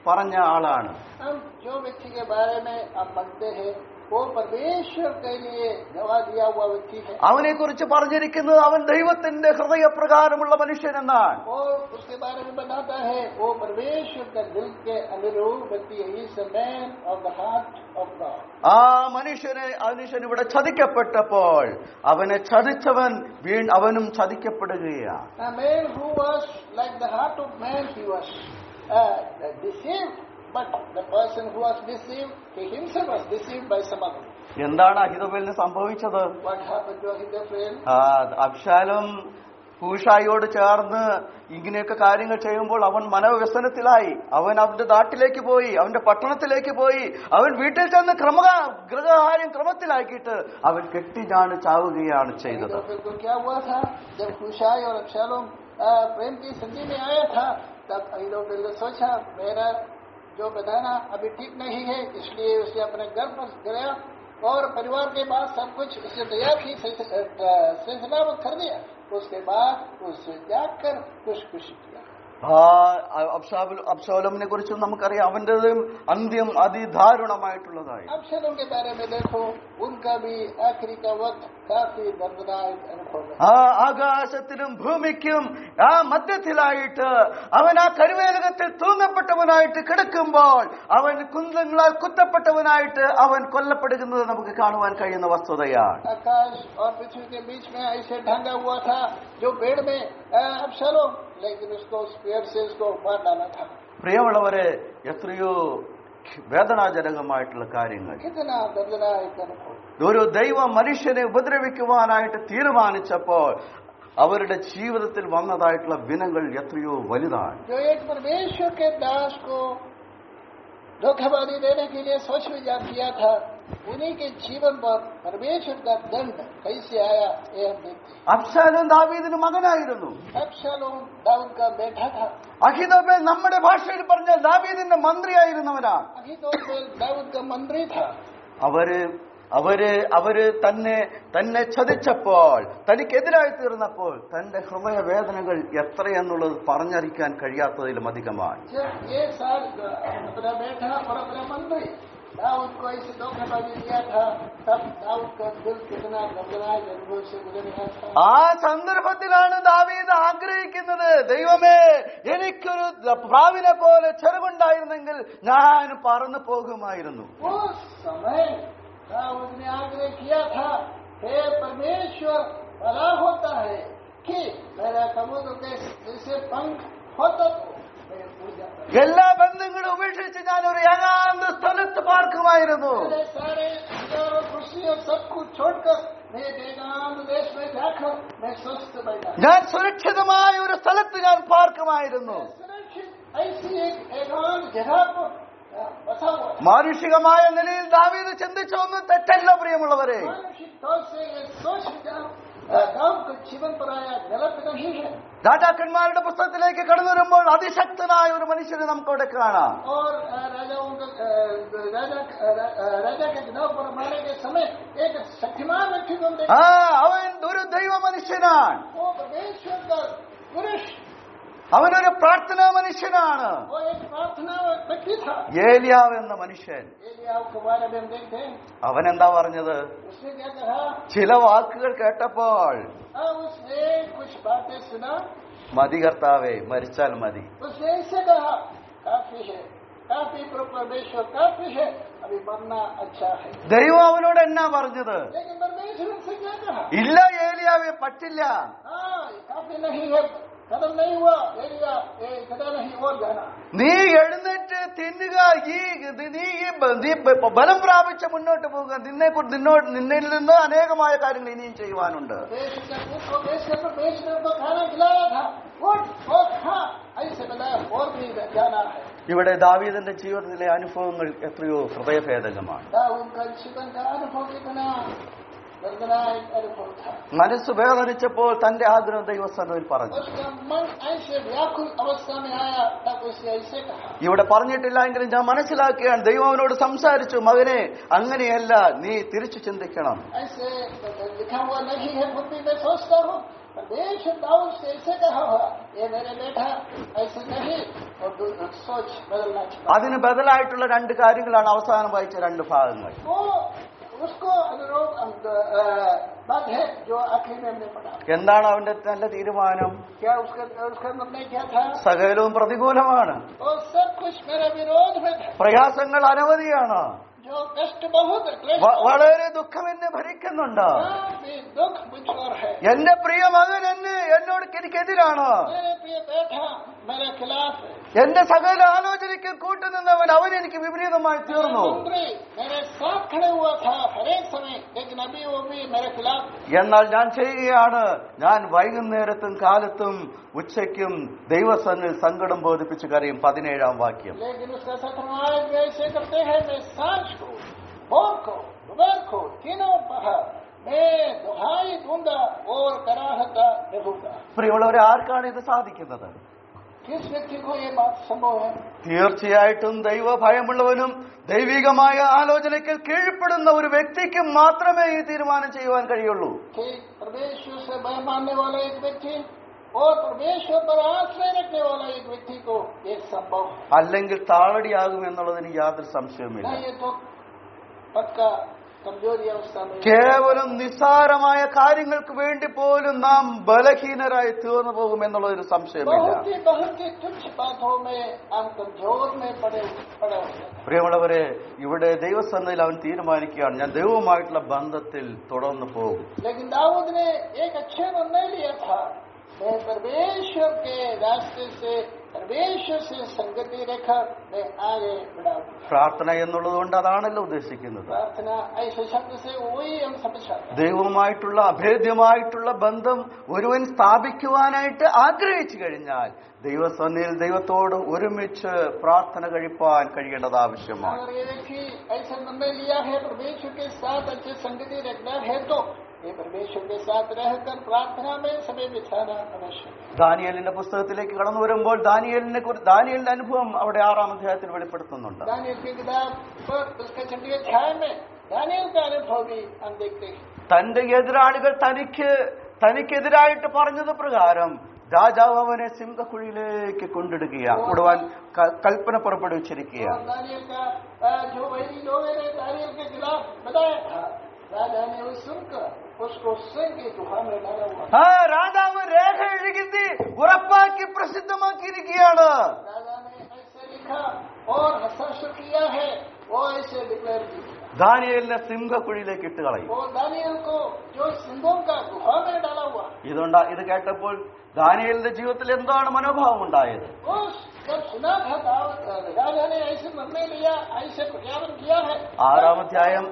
പറഞ്ഞ ആളാണ്. हम जो व्यक्ति के बारे में हम मानते हैं वो परमेश्वर के लिए गवाह दिया हुआ व्यक्ति है. അവനെ കുറിച്ച് പറഞ്ഞിരിക്കുന്നത് അവൻ ദൈവത്തിന്റെ ഹൃദയപ്രകാരമുള്ള മനുഷ്യനെന്നാണ്. और उसके बारे में बताता है वो परमेश्वर का दिल के अनुरूप व्यक्ति है. He is a man of the heart of God. ആ മനുഷ്യൻ ഇവിടെ ചതിക്കപ്പെട്ടപ്പോൾ അവനെ ചതിച്ചവൻ അവനും ചതിക്കപ്പെടുകയാണ്. A man who was like the heart of man, he was deceived. But the person who was deceived, he himself was deceived by some other. എന്താണ് അഹീതോബേലിന് സംഭവിച്ചത്? What happened to Ahithophel? Absalom ഹൂഷായിയോട് ചേർന്ന് ഇങ്ങനെയൊക്കെ കാര്യങ്ങൾ ചെയ്യുമ്പോൾ അവൻ മനോവ്യസനത്തിലായി. അവൻ അവന്റെ നാട്ടിലേക്ക് പോയി, അവന്റെ പട്ടണത്തിലേക്ക് പോയി. അവൻ വീട്ടിൽ ചെന്ന് ഗൃഹകാര്യം ക്രമത്തിലാക്കിയിട്ട് അവൻ കെട്ടിഞ്ഞാണ് ചാവുകയാണ് ചെയ്തത്. Ahithophel को क्या हुआ था? जब हूशाई और अबशालोम प्रेम की संधि में आया था, तब अहीतोफेल ने सोचा मेरा जो बताना अभी ठीक नहीं है, इसलिए उसे अपने घर पर गया और परिवार के बाद सब कुछ उसे तैयार की सिलसिला कर दिया। उसके बाद उसे जाकर खुशी किया। അബ്ശാലോമിനെ കുറിച്ചും നമുക്കറിയാം, അവന്റേതും അന്ത്യം അതിദാരുണമായിട്ടുള്ളതായി. अब्शलोम के बारे में देखो, उनका भी आखिरी का वक्त काफी दर्दनाक अनुभव है। ആകാശത്തിനും ഭൂമിക്കും ആ മധ്യത്തിലായിട്ട് അവൻ ആ കരുവേലകത്തിൽ തൂങ്ങപ്പെട്ടവനായിട്ട് കിടക്കുമ്പോൾ അവൻ കുന്തങ്ങളാൽ കുത്തപ്പെട്ടവനായിട്ട് അവൻ കൊല്ലപ്പെടുന്നത് നമുക്ക് കാണുവാൻ കഴിയുന്ന വസ്തുതയാണ്. आकाश और पृथ्वी के बीच में ऐसे ढंगा हुआ था जो पेड़ में अब्शलोम, लेकिन उसको उस पेड़ से उसको मार डाला था। പ്രിയമുള്ളവരെ, എത്രയോ വേദനാജനകമായിട്ടുള്ള കാര്യങ്ങൾ. कितना दर्दनाक अनुभव। ഒരു ദൈവ മനുഷ്യനെ ഉപദ്രവിക്കുവാനായിട്ട് തീരുമാനിച്ചപ്പോൾ അവരുടെ ജീവിതത്തിൽ വന്നതായിട്ടുള്ള വിനകൾ എത്രയോ വലുതാണ്. जो एक परमेश्वर के दास को धोखाबाजी देने के लिए सोच विचार किया था, उन्हीं के जीवन पर परमेश्वर का दंड कैसे आया ये हम देखते हैं। അബ്ശാലോം ദാവീദിന് മകനായിരുന്നു. अब्शलोम दाऊद का बेटा था। അഹീതോഫേൽ നമ്മുടെ ഭാഷയിൽ പറഞ്ഞാൽ ദാവീദിന്റെ മന്ത്രിയായിരുന്നവനാണ്. अहीतोफेल दाऊद का मंत्री था। അവര് തന്നെ ചതിച്ചപ്പോൾ, തനിക്കെതിരായി തീർന്നപ്പോൾ തന്റെ ഹൃദയവേദനകൾ എത്രയെന്നുള്ളത് പറഞ്ഞറിയിക്കാൻ കഴിയാത്തതിലും അധികമാണ്. जब ये साल अपना बेटा और अपना मंत्री दाऊद को ऐसे धोखाबाजी दिया था, तब दाऊद का दिल कितना दर्दनाक अनुभव से गुजर रहा था। ആ സന്ദർഭത്തിലാണ് ദാവീദ് ആഗ്രഹിക്കുന്നത്, ദൈവമേ, എനിക്കൊരു പ്രാവിനെ പോലെ ചെറുകുണ്ടായിരുന്നെങ്കിൽ ഞാൻ പറന്നു പോകുമായിരുന്നു. उस समय दाऊद ने आग्रह किया था, हे परमेश्वर, भला होता है कि मेरा समुद्र के जैसे पंख होता तो मैं उड़ जाता। എല്ലാ ബന്ധങ്ങളും ഉപേക്ഷിച്ച് ഞാൻ ഒരു ഏകാന്ത സ്ഥലത്ത് പാർക്കുമായിരുന്നു. मेरे सारे अधिकार और खुशी और सब कुछ छोड़कर मैं एक एकांत देश में जाकर मैं स्वस्थ बैठा। ഞാൻ സുരക്ഷിതമായ ഒരു സ്ഥലത്ത് ഞാൻ പാർക്കുമായിരുന്നു. सुरक्षित ऐसी एक एकांत जगह पर बसा हुआ था। മാനുഷികമായ നിലയിൽ ദാവീദ് ചിന്തിച്ചൊന്നും തെറ്റല്ല പ്രിയമുള്ളവരെ. मानसिक तौर से ये सोच विचार दाऊद के जीवन पर आया गलत नहीं है। രാജാക്കന്മാരുടെ പുസ്തകത്തിലേക്ക് കടന്നു വരുമ്പോൾ അതിശക്തനായ ഒരു മനുഷ്യനെ നമുക്കവിടെ കാണാം. और राजा के चुनाव पर मारे के समय एक शक्तिमान व्यक्ति को देखा। അവൻ ഒരു ദൈവ മനുഷ്യനാണ്. वो परमेश्वर का पुरुष, അവനൊരു പ്രാർത്ഥനാ മനുഷ്യനാണ്. वो एक प्रार्थना व्यक्ति था। ഏലിയാവ് എന്ന മനുഷ്യൻ. एलियाह के बारे में हम देखते हैं, അവൻ എന്താ പറഞ്ഞത്? उसने क्या कहा? ചില വാക്കുകൾ കേട്ടപ്പോൾ, उसने कुछ बातें सुना, മതി കർത്താവേ, മരിച്ചാൽ മതി. उसने ऐसे कहा, काफी है, काफी परमेश्वर काफी है, अभी मरना अच्छा है। ദൈവം അവനോട് എന്നാ പറഞ്ഞത്? लेकिन परमेश्वर से क्या कहा? ഇല്ല ഏലിയാവേ, പറ്റില്ല. हाँ, काफी नहीं है, खत्म नहीं हुआ एलिया, इतना नहीं और जाना। നീ എഴുന്നേറ്റ് തിന്നുക, നീ ബലം പ്രാപിച്ച് മുന്നോട്ട് പോകുക. നിന്നിൽ നിന്ന് അനേകമായ കാര്യങ്ങൾ ഇനിയും ചെയ്യുവാനുണ്ട്. परमेश्वर को खाना खिलाया था, और खा, ऐसे बताया और भी जाना है। ഇവിടെ ദാവീദിന്റെ ജീവിതത്തിലെ അനുഭവങ്ങൾ എത്രയോ ഹൃദയഭേദകമാണ്. दाऊद का जीवन का अनुभव कितना दर्दनाक अनुभव था। മനസ്സ് വേദനിച്ചപ്പോൾ തന്റെ ആഗ്രഹം ദൈവസന്നിധിയിൽ പറഞ്ഞു. उसका मन ऐसे व्याकुल अवस्था में आया, तब उसे ऐसे कहा। ഇവിടെ പറഞ്ഞിട്ടില്ല എങ്കിലും ഞാൻ മനസ്സിലാക്കുകയാണ്, ദൈവം അവനോട് സംസാരിച്ചു, മകനെ, അങ്ങനെയല്ല, നീ തിരിച്ചു ചിന്തിക്കണം. ऐसे लिखा हुआ नहीं है, खुद भी मैं सोचता हूँ, परमेश्वर दाऊद से ऐसे कहा हुआ, ये मेरे बेटा ऐसे नहीं, और सोच बदलना चाहिए। അതിന് ബദലായിട്ടുള്ള രണ്ട് കാര്യങ്ങളാണ് അവസാനം വായിച്ച രണ്ട് ഭാഗങ്ങൾ. वो उसको अनुरूप बात है जो आखिर में हमने पढ़ा। എന്താണ് അവന്റെ നല്ല തീരുമാനം? क्या उसका निर्णय क्या था? സകലവും പ്രതികൂലമാണ്. और सब कुछ मेरे विरोध में था। പ്രയാസങ്ങൾ അനവധിയാണ്. जो कष्ट बहुत വളരെ ദുഃഖം എന്നെ ഭരിക്കുന്നുണ്ട്. दुख मुझ पर है। എന്റെ പ്രിയ മകൻ എനിക്കെതിരാണ്. मेरे प्रिय बेटा मेरे खिलाफ है। എന്റെ സകല ആലോചനയ്ക്ക് കൂട്ടുനിന്നവൻ അവൻ എനിക്ക് വിപരീതമായി തീർന്നു. मंत्री मेरे साथ खड़े हुआ था हर एक समय, लेकिन अभी वो भी मेरे खिलाफ। എന്നാൽ ഞാൻ ചെയ്യുകയാണ്, ഞാൻ വൈകുന്നേരത്തും കാലത്തും ഉച്ചയ്ക്കും ദൈവസന്നിധിയിൽ സങ്കടം ബോധിപ്പിച്ച് കരയും. 17-ാം വാക്യം. लेकिन उसका 17वां ऐसे करते हैं, मैं सांझ को, भोर को, दोपहर को, तीनों पहर मैं दुहाई दूंगा और कराहता रहूंगा। പ്രിയമുള്ളവരെ, ആർക്കാണ് ഇത് സാധിക്കുന്നത്? किस व्यक्ति को ये बात संभव है? തീർച്ചയായിട്ടും ദൈവഭയമുള്ളവനും ദൈവികമായ ആലോചനയ്ക്ക് കീഴ്പ്പെടുന്ന ഒരു വ്യക്തിക്ക് മാത്രമേ ഈ തീരുമാനം ചെയ്യുവാൻ കഴിയുള്ളൂ. कि परमेश्वर से भय मानने वाला एक व्यक्ति और परमेश्वर पर आश्रय रखने वाला एक व्यक्ति को ये संभव है. അല്ലെങ്കിൽ താളടിയാകും എന്നുള്ളതിന് യാതൊരു സംശയവുമില്ല. नहीं, ये तो पक्का कमजोरी अवस्था में. കേവലം നിസ്സാരമായ കാര്യങ്ങൾക്ക് വേണ്ടി പോലും നാം ബലഹീനരായി തീർന്നു പോകും എന്നുള്ളതൊരു സംശയമില്ല. बहुत ही तुच्छ बातों में हम कमजोर में पड़े होते हैं. പ്രിയമുള്ളവരെ, ഇവിടെ ദൈവസന്നിധിയിൽ അവൻ തീരുമാനിക്കുകയാണ്, ഞാൻ ദൈവവുമായിട്ടുള്ള ബന്ധത്തിൽ തുടർന്നു പോകും. लेकिन दाऊद ने एक अच्छे निर्णय लिया था, मैं परमेश्वर के रास्ते से परमेश्वर से संगति रेखा मैं आगे बढ़ाऊंगा. പ്രാർത്ഥന എന്നുള്ളത് കൊണ്ട് അതാണല്ലോ ഉദ്ദേശിക്കുന്നത്. प्रार्थना ऐसे शब्द से वही हम समझ सकते हैं. ദൈവവുമായിട്ടുള്ള അഭേദ്യമായിട്ടുള്ള ബന്ധം ഒരുവൻ സ്ഥാപിക്കുവാനായിട്ട് ആഗ്രഹിച്ചു കഴിഞ്ഞാൽ ദൈവസന്നിധിയിൽ ദൈവത്തോട് ഒരുമിച്ച് പ്രാർത്ഥന കഴിപ്പാൻ കഴിയേണ്ടത് ആവശ്യമാണ്. अगर ये व्यक्ति ऐसा निर्णय लिया है परमेश्वर के साथ अच्छी संगति रखना है तो ये परमेश्वर के साथ रहकर प्रार्थना में समय बिताना आवश्यक है. ദാനിയേലിന്റെ പുസ്തകത്തിലേക്ക് കടന്നു വരുമ്പോൾ ദാനിയേലിന്റെ അനുഭവം അവിടെ 6-ാം അധ്യായത്തിൽ വെളിപ്പെടുത്തുന്നുണ്ട്. दानियल की किताब पर उसके 6वें अध्याय में दानियल का अनुभव भी हम देखते हैं. തന്റെ എതിരാളികൾ തനിക്കെതിരായിട്ട് പറഞ്ഞത് പ്രകാരം രാജാവ് അവനെ സിംഹക്കുഴിയിലേക്ക് കൊണ്ടിടുകയാണ്, കൊടുവാൻ കൽപ്പന പുറപ്പെടുവിച്ചിരിക്കുകയാണ്. और दानियल का जो वही लोगों ने दानियल के खिलाफ बताया था, राजा ने वो सुनकर उसको सिंह की गुफा में डाला हुआ. രാജാവ് രേഖ എഴുതി ഉറപ്പാക്കി പ്രസിദ്ധമാക്കിയിരിക്കുകയാണ്. राजा ने ऐसे लिखा और हस्ताक्षर किया है, वो ऐसे डिक्लेयर किया. ദാനിയേലിനെ സിംഹക്കുഴിയിലേക്ക് ഇട്ട് കളയും. और दानियल को जो सिंहों का गुफा में डाला हुआ. ഇത് കേട്ടപ്പോൾ ദാനിയേലിന്റെ ജീവിതത്തിൽ എന്താണ് മനോഭാവം ഉണ്ടായത്? जब सुना था राजा ने ऐसे निर्णय लिया, ऐसे प्रज्ञापन किया है. 6-ാം അധ്യായം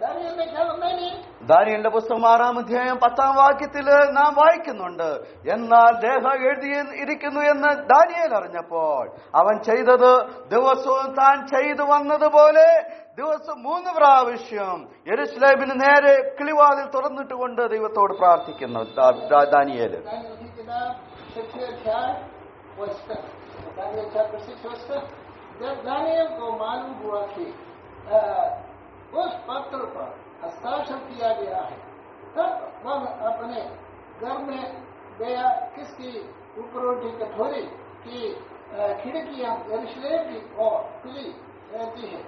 दानियल ने क्या निर्णय लिया? ദാനിയേലിന്റെ പുസ്തകം 6-ാം അധ്യായം 10-ാം വാക്യത്തില് നാം വായിക്കുന്നുണ്ട്, എന്നാൽ രേഖ എഴുതിയിരിക്കുന്നു എന്ന് ദാനിയേൽ അറിഞ്ഞപ്പോൾ അവൻ ചെയ്തത് ദിവസവും താൻ ചെയ്തു വന്നതുപോലെ ദിവസം 3 പ്രാവശ്യം യെരുശലേമിന് നേരെ കിളിവാതിൽ തുറന്നിട്ടുകൊണ്ട് ദൈവത്തോട് പ്രാർത്ഥിക്കുന്നു ദാനിയേല്. जब दानियल को मालूम हुआ कि उस पत्र पर हस्ताक्षर किया गया है, तब वह अपने घर में गया. किसकी उपरोटी कठोरी की खिड़कियां यरूशलेम की ओर खुली रहती है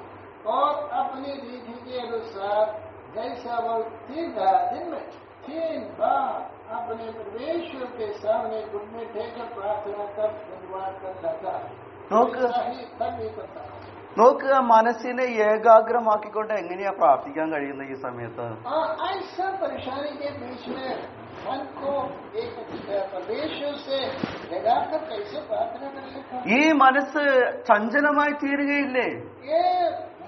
और अपनी रीति के अनुसार जैसा वह 3 दिन में 3 बार अपने परमेश्वर के सामने घुटने टेकर प्रार्थना कर धन्यवाद कर जाता है. നോക്കുക, മനസ്സിനെ ഏകാഗ്രമാക്കിക്കൊണ്ട് എങ്ങനെയാ പ്രാർത്ഥിക്കാൻ കഴിയുന്ന ഈ സമയത്ത്? ऐसा परेशानी के बीच में मन को एक परमेश्वर से लगाकर कैसे प्रार्थना कर सकता? ഈ മനസ്സ് ചഞ്ചലമായി തീരുകയില്ലേ? ये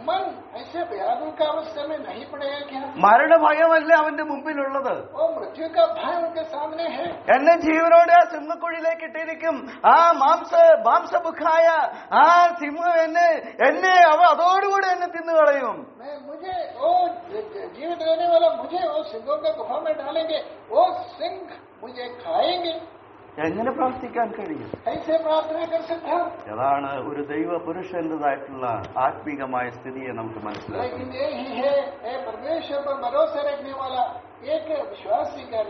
मन ऐसे भयानक अवस्था में नहीं पड़ेगा क्या? മരണഭയമല്ലേ അവന്റെ മുമ്പിലുള്ളത്? वो मृत्यु का भय उनके सामने है. എന്നെ ജീവനോടെ ആ സിംഹക്കുഴിയിലേക്ക് ഇട്ടിരിക്കും, ആ മാംസമുഖായ ആ സിംഹം എന്നെ അതോടുകൂടി എന്നെ തിന്നുകളയും. मुझे वो जीवित रहने वाला मुझे वो सिंहों के गुफा में डालेंगे, वो सिंह मुझे खाएंगे. എങ്ങനെ പ്രാർത്ഥിക്കാൻ കഴിയും? ऐसे प्रार्थना कर सकता हूं? അതാണ് ഒരു ദൈവ പുരുഷന്റേതായിട്ടുള്ള ആത്മീകമായ സ്ഥിതിയെ നമുക്ക് മനസ്സിലാക്കാം. लेकिन यही है परमेश्वर पर भरोसा रखने वाला एक विश्वासी का.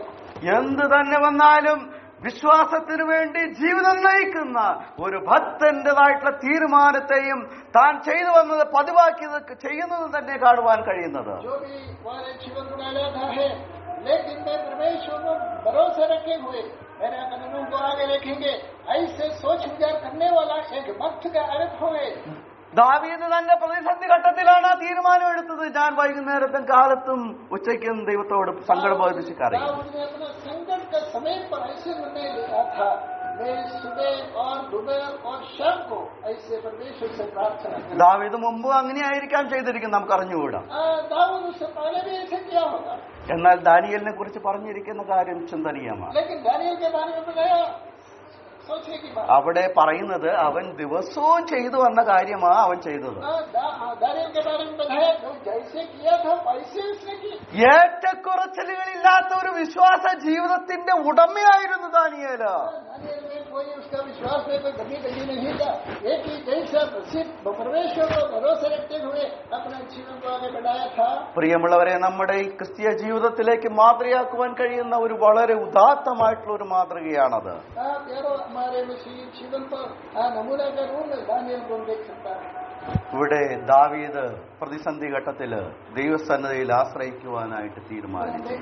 എന്ത് തന്നെ വന്നാലും വിശ്വാസത്തിനു വേണ്ടി ജീവിതം നയിക്കുന്ന ഒരു ഭക്തന്റേതായിട്ടുള്ള തീരുമാനത്തെയും താൻ ചെയ്തു വന്നത് പതിവാക്കിയത് ചെയ്യുന്നത് തന്നെ കാണുവാൻ കഴിയുന്നത്. जीवन बना लेता है, लेकिन मैं परमेश्वर पर भरोसा रखे हुए मेरा कदमों को आगे रखेंगे, ऐसे सोच विचार करने वाला एक भक्त का अर्थ हुए. ദാവീദ് തന്റെ പ്രതിസന്ധി ഘട്ടത്തിലാണ് ആ തീരുമാനം എടുത്തത്, ഞാൻ വൈകുന്നേരത്തും കാലത്തും ഉച്ചയ്ക്കും ദൈവത്തോട് സങ്കടം ബോധിപ്പിച്ച് കരയും. संकट का समय पर ऐसे निर्णय लिया था, मैं सुबह और दोपहर और शाम को ऐसे परमेश्वर से प्रार्थना. ദാവീദ് മുമ്പ് അങ്ങനെയായിരിക്കാം ചെയ്തിരിക്കും, നമുക്ക് അറിഞ്ഞുകൂടാ. दाऊद उससे पहले भी ऐसे किया होगा. എന്നാൽ ദാനിയേലിനെ കുറിച്ച് പറഞ്ഞിരിക്കുന്ന കാര്യം ചിന്തനീയമാണ്. लेकिन दानियल के बारे में बताया सोचने की बात। അവിടെ പറയുന്നത് അവൻ ദിവസവും ചെയ്തു വന്ന കാര്യമാ അവൻ ചെയ്തത്. दानियल के बारे में बताया जो जैसे किया था वैसे उसने की. ഏറ്റക്കുറച്ചിലുകളില്ലാത്ത ഒരു വിശ്വാസ ജീവിതത്തിന്റെ ഉടമയായിരുന്നു ദാനിയേല്. दानियल में कोई उसका विश्वास में कोई कमी नहीं था. एक ही जैसा प्रसिद्ध परमेश्वर को भरोसा रखते हुए अपने जीवन को आगे बढ़ाया था. പ്രിയമുള്ളവരെ, നമ്മുടെ ഈ ക്രിസ്തീയ ജീവിതത്തിലേക്ക് മാതൃകയാക്കുവാൻ കഴിയുന്ന ഒരു വളരെ ഉദാത്തമായിട്ടുള്ള ഒരു മാതൃകയാണത്. हमारे मसीह जीवन पर नमूना का रूप में दानियल को देख सकता है. ഇവിടെ ദാവീദ് പ്രതിസന്ധി ഘട്ടത്തില് ദൈവസന്നിധിയിൽ ആശ്രയിക്കുവാനായിട്ട് തീരുമാനിച്ചു.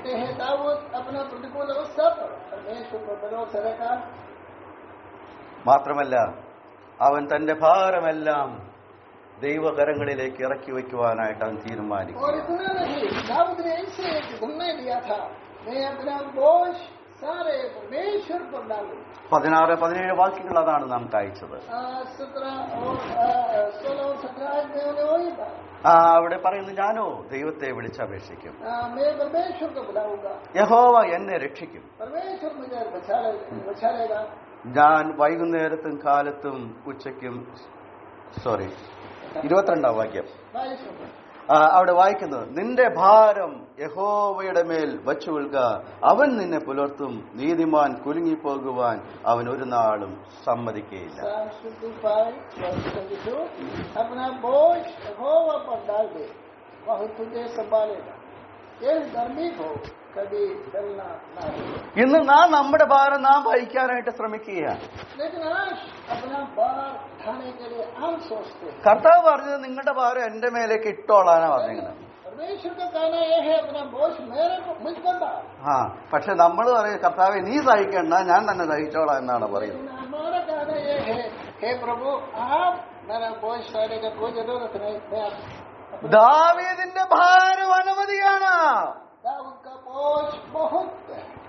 മാത്രമല്ല, അവൻ തന്റെ ഭാരമെല്ലാം ദൈവകരങ്ങളിലേക്ക് ഇറക്കി വയ്ക്കുവാനായിട്ട് അവൻ തീരുമാനിച്ചു. 16-17 വാക്യങ്ങൾ അതാണ് നാം വായിച്ചത്. അവിടെ പറയുന്നു, ഞാനോ ദൈവത്തെ വിളിച്ചപേക്ഷിക്കും, യഹോവ എന്നെ രക്ഷിക്കും, ഞാൻ വൈകുന്നേരത്തും കാലത്തും ഉച്ചയ്ക്കും 22 വാക്യം അവിടെ വായിക്കുന്നത്, നിന്റെ ഭാരം യഹോവയുടെ മേൽ വച്ചുകൊള്ളുക, അവൻ നിന്നെ പുലർത്തും, നീതിമാൻ കുലുങ്ങിപ്പോകുവാൻ അവൻ ഒരു നാളും സമ്മതിക്കുകയില്ല. ഇന്ന് നാം നമ്മുടെ ഭാരം നാം വഹിക്കാനായിട്ട് ശ്രമിക്കുകയാണ്. കർത്താവ് പറഞ്ഞത് നിങ്ങളുടെ ഭാരം എന്റെ മേലേക്ക് ഇട്ടോളാനാ പറഞ്ഞിരിക്കുന്നത്. പക്ഷെ നമ്മൾ പറയും, കർത്താവെ നീ സഹിക്കണ്ട, ഞാൻ തന്നെ സഹിച്ചോളാം എന്നാണ് പറയുന്നത്. ദാവീദിന്റെ ഭാരം അനവധിയാണ്.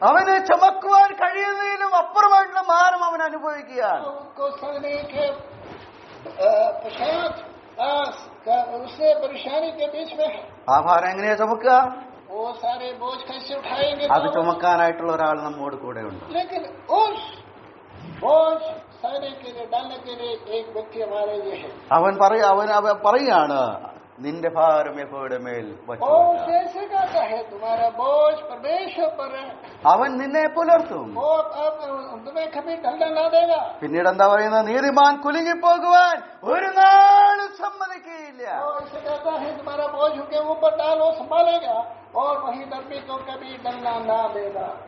അവന് ചുമക്കുവാൻ കഴിയുന്നതിലും അപ്പുറമായിട്ടുള്ള ഭാരം അവൻ അനുഭവിക്കുകയാണ്. ആ ഭാരം എങ്ങനെയാ ചുമക്കുക? അത് ചുമക്കാനായിട്ടുള്ള ഒരാൾ നമ്മോട് കൂടെ ഉണ്ട്. അവൻ പറയാണ്, നിന്റെ ഭാരം യഹോവയുടെ മേൽ വച്ചു, അവൻ നിന്നെ പുലർത്തും. പിന്നീട് എന്താ പറയുന്നത്? നീതിമാൻ കുലുങ്ങിപ്പോകുവാൻ ഒരു നാളും സമ്മതിക്കുകയില്ല.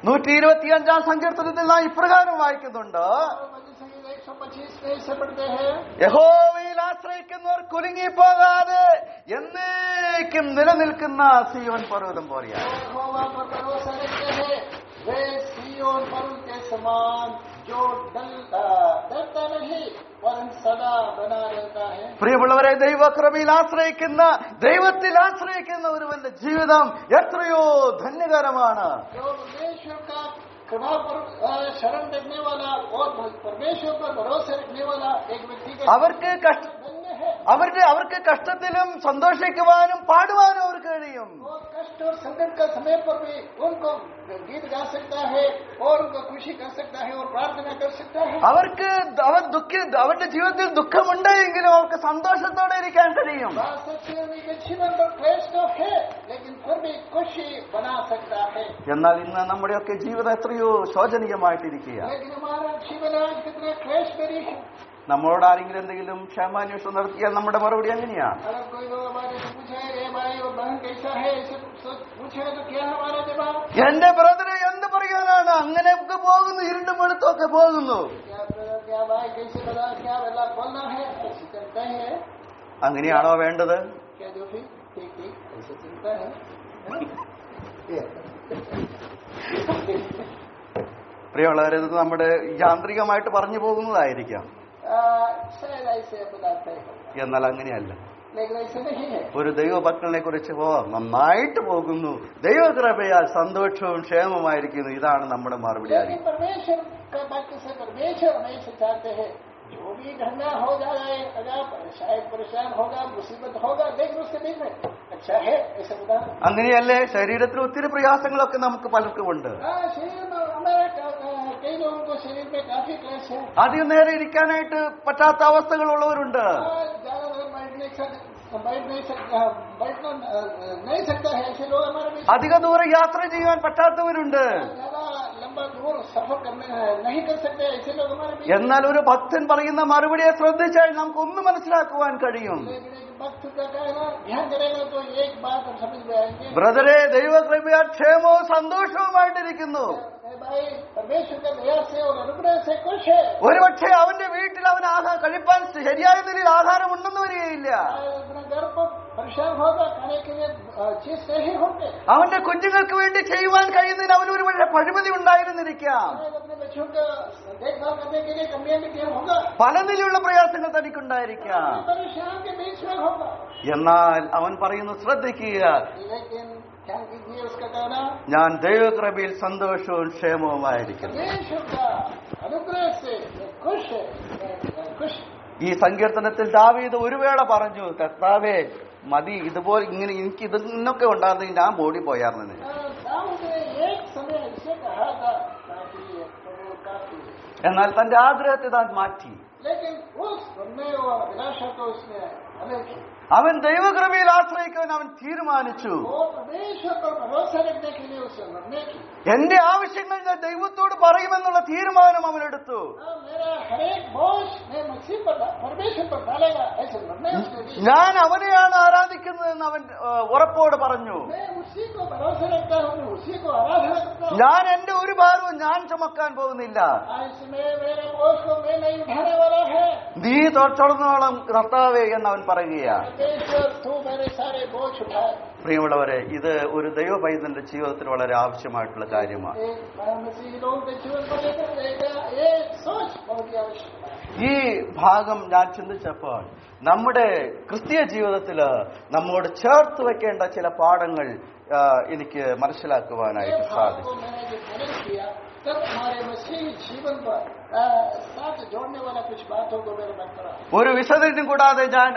125 സങ്കീർത്തനത്തിൽ നാം ഇപ്രകാരം വായിക്കുന്നുണ്ട്, യഹോവയിൽ ആശ്രയിക്കുന്നവർ കുലുങ്ങിപ്പോകാതെ എന്നേക്കും നിലനിൽക്കുന്ന സിയോൻ പർവ്വതം പോലെയാണ്. പ്രിയമുള്ളവരെ, ദൈവകൃപയിൽ ആശ്രയിക്കുന്ന, ദൈവത്തിൽ ആശ്രയിക്കുന്ന ഒരുവന്റെ ജീവിതം എത്രയോ ധന്യകരമാണ്. शरण रखने वाला और परमेश्वर पर भरोसा रखने वाला एक व्यक्ति का അവർക്ക് കഷ്ടത്തിലും സന്തോഷിക്കുവാനും പാടുവാനും അവർക്ക് കഴിയും. कष्ट और संकट का समय पर भी उनको गीत गा सकता है और उनको खुशी कर सकता है और प्रार्थना कर सकता है. അവരുടെ ജീവിതത്തിൽ ദുഃഖമുണ്ടെങ്കിലും അവർക്ക് സന്തോഷത്തോടെ ഇരിക്കാൻ കഴിയും. എന്നാൽ ഇന്ന് നമ്മുടെയൊക്കെ ജീവിതം എത്രയോ ശോചനീയമായിട്ടിരിക്കുകയാണ്. നമ്മളോട് ആരെങ്കിലും എന്തെങ്കിലും ക്ഷേമാന്വേഷണം നടത്തിയാൽ നമ്മുടെ മറുപടി എങ്ങനെയാണ്? എന്റെ ബ്രദറെ എന്ത് പറയാനാണ്? അങ്ങനെയൊക്കെ പോകുന്നു, ഇരുണ്ടും വെളുത്തൊക്കെ പോകുന്നു. അങ്ങനെയാണോ വേണ്ടത്? പ്രിയമുള്ളവരെ, ഇത് നമ്മുടെ യാന്ത്രികമായിട്ട് പറഞ്ഞു പോകുന്നതായിരിക്കാം, എന്നാൽ അങ്ങനെയല്ല. ഒരു ദൈവഭക്തനെ കുറിച്ച് നന്നായിട്ട് പോകുന്നു, ദൈവകൃപയാൽ സന്തോഷവും ക്ഷേമമായിരിക്കുന്നു, ഇതാണ് നമ്മുടെ മറുപടി. അങ്ങനെയല്ലേ? ശരീരത്തിൽ ഒത്തിരി പ്രയാസങ്ങളൊക്കെ നമുക്ക് പലർക്കും ഉണ്ട്. कई लोगों को शरीर में काफी क्लेश है, അധികം നേരം ഇരിക്കാനായിട്ട് പറ്റാത്ത അവസ്ഥകളുള്ളവരുണ്ട്. ज्यादा देर बैठना नहीं सकता है, ऐसे लोग हमारे बीच അധിക ദൂരം യാത്ര ചെയ്യാൻ പറ്റാത്തവരുണ്ട്. ज्यादा लंबा दूर सफर करने नहीं कर सकते, ऐसे लोग हमारे बीच. എന്നാൽ ഒരു ഭക്തൻ പറയുന്ന മറുപടിയെ ശ്രദ്ധിച്ചാൽ നമുക്കൊന്ന് മനസ്സിലാക്കുവാൻ കഴിയും. लेकिन एक भक्त का कहना ध्यान करेगा तो एक बात हम समझ में आएंगे. ബ്രദറെ, ദൈവകൃപയാൽ ക്ഷേമവും സന്തോഷവുമായിട്ടിരിക്കുന്നു. भाई परमेश्वर का दया से और अनुग्रह से खुश है. ഒരുപക്ഷെ അവന്റെ വീട്ടിൽ അവൻ കഴിപ്പാൻ ശരിയായ നിലയിൽ ആഹാരം ഉണ്ടെന്ന് വരികയില്ല. अपना घर पर परेशान होगा, खाने के लिए चीज नहीं होंगे. അവന്റെ കുഞ്ഞുങ്ങൾക്ക് വേണ്ടി ചെയ്യുവാൻ കഴിയുന്നതിന് അവനൊരു പക്ഷേ പരിമിതി ഉണ്ടായിരുന്നിരിക്കാം. अपने बच्चों का देखभाल करने के लिए कमियां भी होगा, പല നിലയിലുള്ള പ്രയാസങ്ങൾ തനിക്കുണ്ടായിരിക്കാം. परेशान के बीच में होगा. എന്നാൽ അവൻ പറയുന്നു, ശ്രദ്ധിക്കുക, लेकिन ध्यान कीजिए उसका कहना, ഞാൻ ദൈവകൃപയിൽ സന്തോഷവും ക്ഷേമവുമായിരിക്കുന്നു. परमेश्वर का अनुग्रह से खुश है, खुश. ഈ സങ്കീർത്തനത്തിൽ ദാവീദ് ഒരു വേള പറഞ്ഞു, കർത്താവേ മതി, ഇതുപോലെ ഇങ്ങനെ എനിക്ക് ഇതൊക്കെ ഉണ്ടായിരുന്നെങ്കിൽ ഞാൻ ഓടിപ്പോയാർന്നു. दाऊद ने एक समय ऐसे कहा था, काफी है, प्रभु काफी है. എന്നാൽ തന്റെ ആഗ്രഹത്തെ താൻ മാറ്റി. लेकिन उस निर्णय और अभिलाषा को उसने अलग किया. അവൻ ദൈവകൃപയിൽ ആശ്രയിക്കാൻ അവൻ തീരുമാനിച്ചു. वो परमेश्वर पर भरोसा रखने के लिए उसने निर्णय किया. എന്റെ ആവശ്യങ്ങൾ ഞാൻ ദൈവത്തോട് പറയുമെന്നുള്ള തീരുമാനം അവൻ എടുത്തു. मेरा हर एक बोझ मैं मसीह पर परमेश्वर पर डालेगा, ऐसे निर्णय उसने लिया. ഞാൻ അവനെയാണ് ആരാധിക്കുന്നതെന്ന് അവൻ ഉറപ്പോട് പറഞ്ഞു. मैं उसी को भरोसा रखता हूँ, मैं उसी को आराधना करता हूँ. ഞാൻ എന്റെ ഒരു ഭാരവും ഞാൻ ചുമക്കാൻ പോകുന്നില്ല. इसमें मेरे बोझ को मैं नहीं उठाने वाला है. നീ തുടർന്നോളം കർത്താവേ എന്ന് അവൻ പറയുകയാ. परमेश्वर तू मेरे सारे बोझ उठाए. പ്രിയമുള്ളവരെ, ഇത് ഒരു ദൈവ പൈതന്റെ ജീവിതത്തിൽ വളരെ ആവശ്യമായിട്ടുള്ള കാര്യമാണ്. मसीह लोगों के जीवन को लेकर ये सोच बहुत ही आवश्यक है. ഈ ഭാഗം ഞാൻ ചിന്തിച്ചപ്പോൾ നമ്മുടെ ക്രിസ്തീയ ജീവിതത്തില് നമ്മോട് ചേർത്ത് വെക്കേണ്ട ചില പാഠങ്ങൾ എനിക്ക് മനസ്സിലാക്കുവാനായിട്ട് സാധിച്ചു. तब हमारे मसीह जीवन पर साथ जोड़ने वाला कुछ बातों को मेरे मन पर ഒരു വിശദീകരണം കൂടാതെ ഞാൻ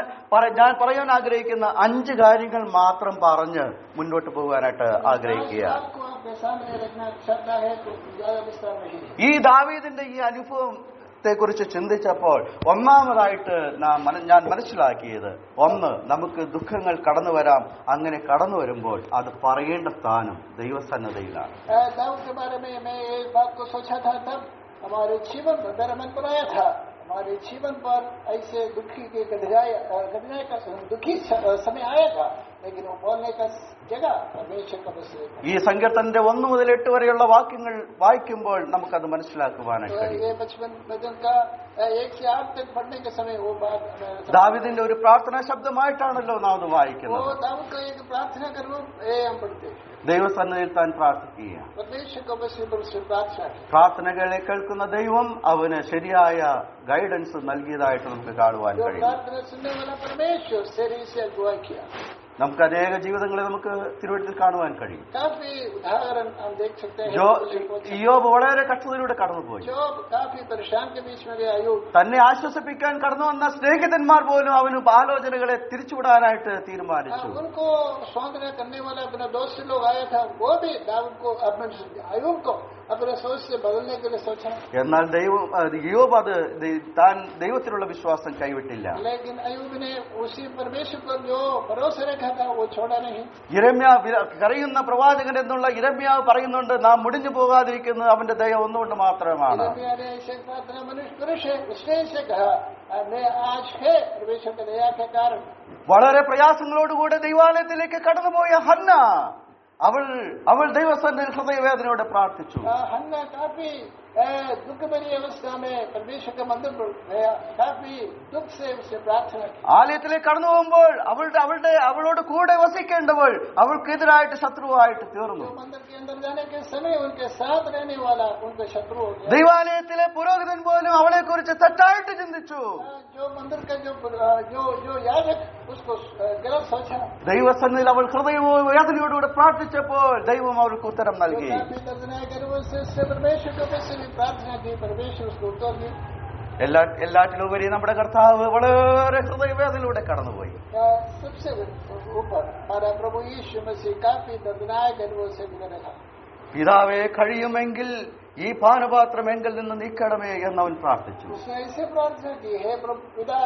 പറയാൻ ആഗ്രഹിക്കുന്ന 5 കാര്യങ്ങൾ മാത്രം പറഞ്ഞ് മുന്നോട്ട് പോകാനായിട്ട് ആഗ്രഹിക്കുക. आपको अपने सामने रखना चाहता है तो ज्यादा विस्तार नहीं. ഈ ദാവീദിന്റെ ഈ അനുഭവത്തെ കുറിച്ച് ചിന്തിച്ചപ്പോൾ ഒന്നാമതായിട്ട് ഞാൻ മനസ്സിലാക്കിയത്, ഒന്ന്, നമുക്ക് ദുഃഖങ്ങൾ കടന്നു വരാം. അങ്ങനെ കടന്നു വരുമ്പോൾ അത് പറയേണ്ട സ്ഥാനം ദൈവസന്നദ്ധയിലാണ്. दाऊद के बारे में मैं एक बात को सोचा था, तब हमारे जीवन पर मेरा मन पर आया था, हमारे जीवन पर ऐसे दुखी के कठिनाई का दुखी समय आएगा, लेकिन वो बोलने का जगह परमेश्वर का बस. ഈ സങ്കീർത്തനത്തിന്റെ 1 മുതൽ 8 വരെയുള്ള വാക്യങ്ങൾ വായിക്കുമ്പോൾ നമുക്കത് മനസ്സിലാക്കുവാനായിട്ട് കഴിയും. ये 55 भजन का 1 से 8 तक पढ़ने के समय वो बात ദാവീദിന്റെ ഒരു പ്രാർത്ഥനാ ശബ്ദമായിട്ടാണല്ലോ നാം അത് വായിക്കുന്നത്. वो दाऊद का एक प्रार्थना का रूप हम पढ़ते हैं. ദൈവസന്നിധിയിൽ താൻ പ്രാർത്ഥിക്കുക. परमेश्वर का बस प्रार्थना. പ്രാർത്ഥനകളെ കേൾക്കുന്ന ദൈവം അവന് ശരിയായ ഗൈഡൻസ് നൽകിയതായിട്ട് നമുക്ക് കാണുവാൻ കഴിയും. प्रार्थना सुनने वाला परमेश्वर शरीर से अगुवाई किया. നമുക്ക് അനേക ജീവിതങ്ങളെ നമുക്ക് തിരുവഴുത്തിൽ കാണുവാൻ കഴിയും. काफी उदाहरण हम देख सकते हैं. ഇയ്യോബ് വളരെ കഷ്ടതയിലൂടെ കടന്നുപോയി. जोब काफी परेशान के बीच में गया. अय्यूब തന്നെ ആശ്വസിപ്പിക്കാൻ കടന്നു വന്ന സ്നേഹിതന്മാർ പോലും അവന് ആലോചനകളെ തിരിച്ചുവിടാനായിട്ട് തീരുമാനിച്ചു. उनको स्वांतना करने वाला अपना दोस्त लोग आया था, वो भी दाऊद को अय्यूब को अपने सोच से बदलने के लिए सोचा. എന്നാൽ ഇയ്യോബ് അത് താൻ ദൈവത്തിലുള്ള വിശ്വാസം കൈവിട്ടില്ല. लेकिन अय्यूब ने उसी परमेश्वर पर जो भरोसा रखा था वो छोड़ा नहीं. കരയുന്ന പ്രവാചകൻ എന്നുള്ള ഇരമ്യാവ് പറയുന്നുണ്ട്, നാം മുടിഞ്ഞു പോകാതിരിക്കുന്നത് അവന്റെ ദയ ഒന്നുകൊണ്ട് മാത്രമാണ്. വളരെ പ്രയാസങ്ങളോടുകൂടെ ദൈവാലയത്തിലേക്ക് കടന്നുപോയ ഹന്ന, അവൾ ദൈവസന്നിധിയിൽ ഹൃദയവേദനയോടെ പ്രാർത്ഥിച്ചു. हन्ना काफी दुख भरी अवस्था में परमेश्वर के मंदिर पर गया, काफी दुख से उससे प्रार्थना की. ആലയത്തിലേക്ക് കടന്നു പോകുമ്പോൾ അവളോട് കൂടെ വസിക്കേണ്ടവൾ അവൾക്കെതിരായിട്ട് ശത്രുവായിട്ട് തീർന്നു. मंदिर के अंदर जाने के समय उनके साथ रहने वाला उनका शत्रु हो गया. ദൈവാലയത്തിലെ പുരോഹിതൻ പോലും അവളെ കുറിച്ച് തെറ്റായിട്ട് ചിന്തിച്ചു. जो मंदिर का जो याजक उसको गलत सोचा. ദൈവസന്നിധിയിൽ അവൾ ഹൃദയവേദനയോടുകൂടെ പ്രാർത്ഥിച്ചപ്പോൾ ദൈവം അവൾക്ക് ഉത്തരം നൽകി. प्रार्थना की, परमेश्वर उसको उत्तर दी. എല്ലാറ്റിലുപരി നമ്മുടെ കർത്താവ് വളരെ ഹൃദയവേദനയിലൂടെ കടന്നുപോയി. सबसे ऊपर हमारा प्रभु यीशु मसीह काफी दर्दनाक अनुभव से गुजरा था. പിതാവേ, കഴിയുമെങ്കിൽ ഈ പാനപാത്രം എങ്കിൽ നിന്ന് നീക്കണമേ എന്നവൻ പ്രാർത്ഥിച്ചു. उसने ऐसे प्रार्थना की, हे प्रभु पिता,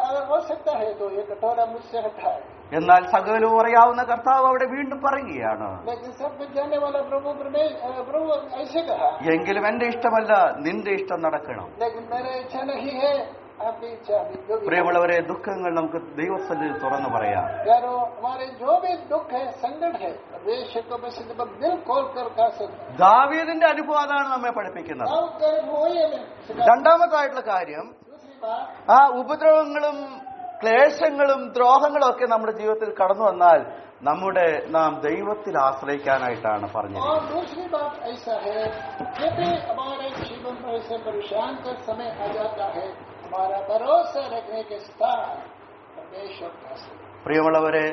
अगर हो सकता है तो ये कटोरा मुझसे हटाए. എന്നാൽ സകലവും അറിയാവുന്ന കർത്താവ് അവിടെ വീണ്ടും പറയുകയാണ്, लेकिन सब कुछ जानने वाला प्रभु ऐसे कहा, എങ്കിലും എന്റെ ഇഷ്ടമല്ല, നിന്റെ ഇഷ്ടം നടക്കണം. लेकिन मेरा इच्छा नहीं है, आपकी इच्छा भी. जो भी പ്രിയമുള്ളവരെ, ദുഃഖങ്ങൾ നമുക്ക് ദൈവസന്നിധിയിൽ തുറന്നു പറയാം. यारो, हमारे जो भी दुख है, संकट है, बेशक को बस दिल खोल कर कह सकते हैं. ദാവീദിന്റെ അനുഭവം അതാണ് നമ്മെ പഠിപ്പിക്കുന്നത്. दाऊद का अनुभव वही हमें सिखाता है. രണ്ടാമതായിട്ടുള്ള കാര്യം, दूसरी बात, ആ ഉപദ്രവങ്ങളും ക്ലേശങ്ങളും ദ്രോഹങ്ങളും ഒക്കെ നമ്മുടെ ജീവിതത്തിൽ കടന്നു വന്നാൽ നാം ദൈവത്തിൽ ആശ്രയിക്കാനായിട്ടാണ് പറഞ്ഞത്. और दूसरी बात ऐसा है, जब भी हमारे जीवन में ऐसे परेशान का समय आ जाता है, हमारा भरोसा रखने के स्थान परमेश्वर का है. പ്രിയമുള്ളവരെ,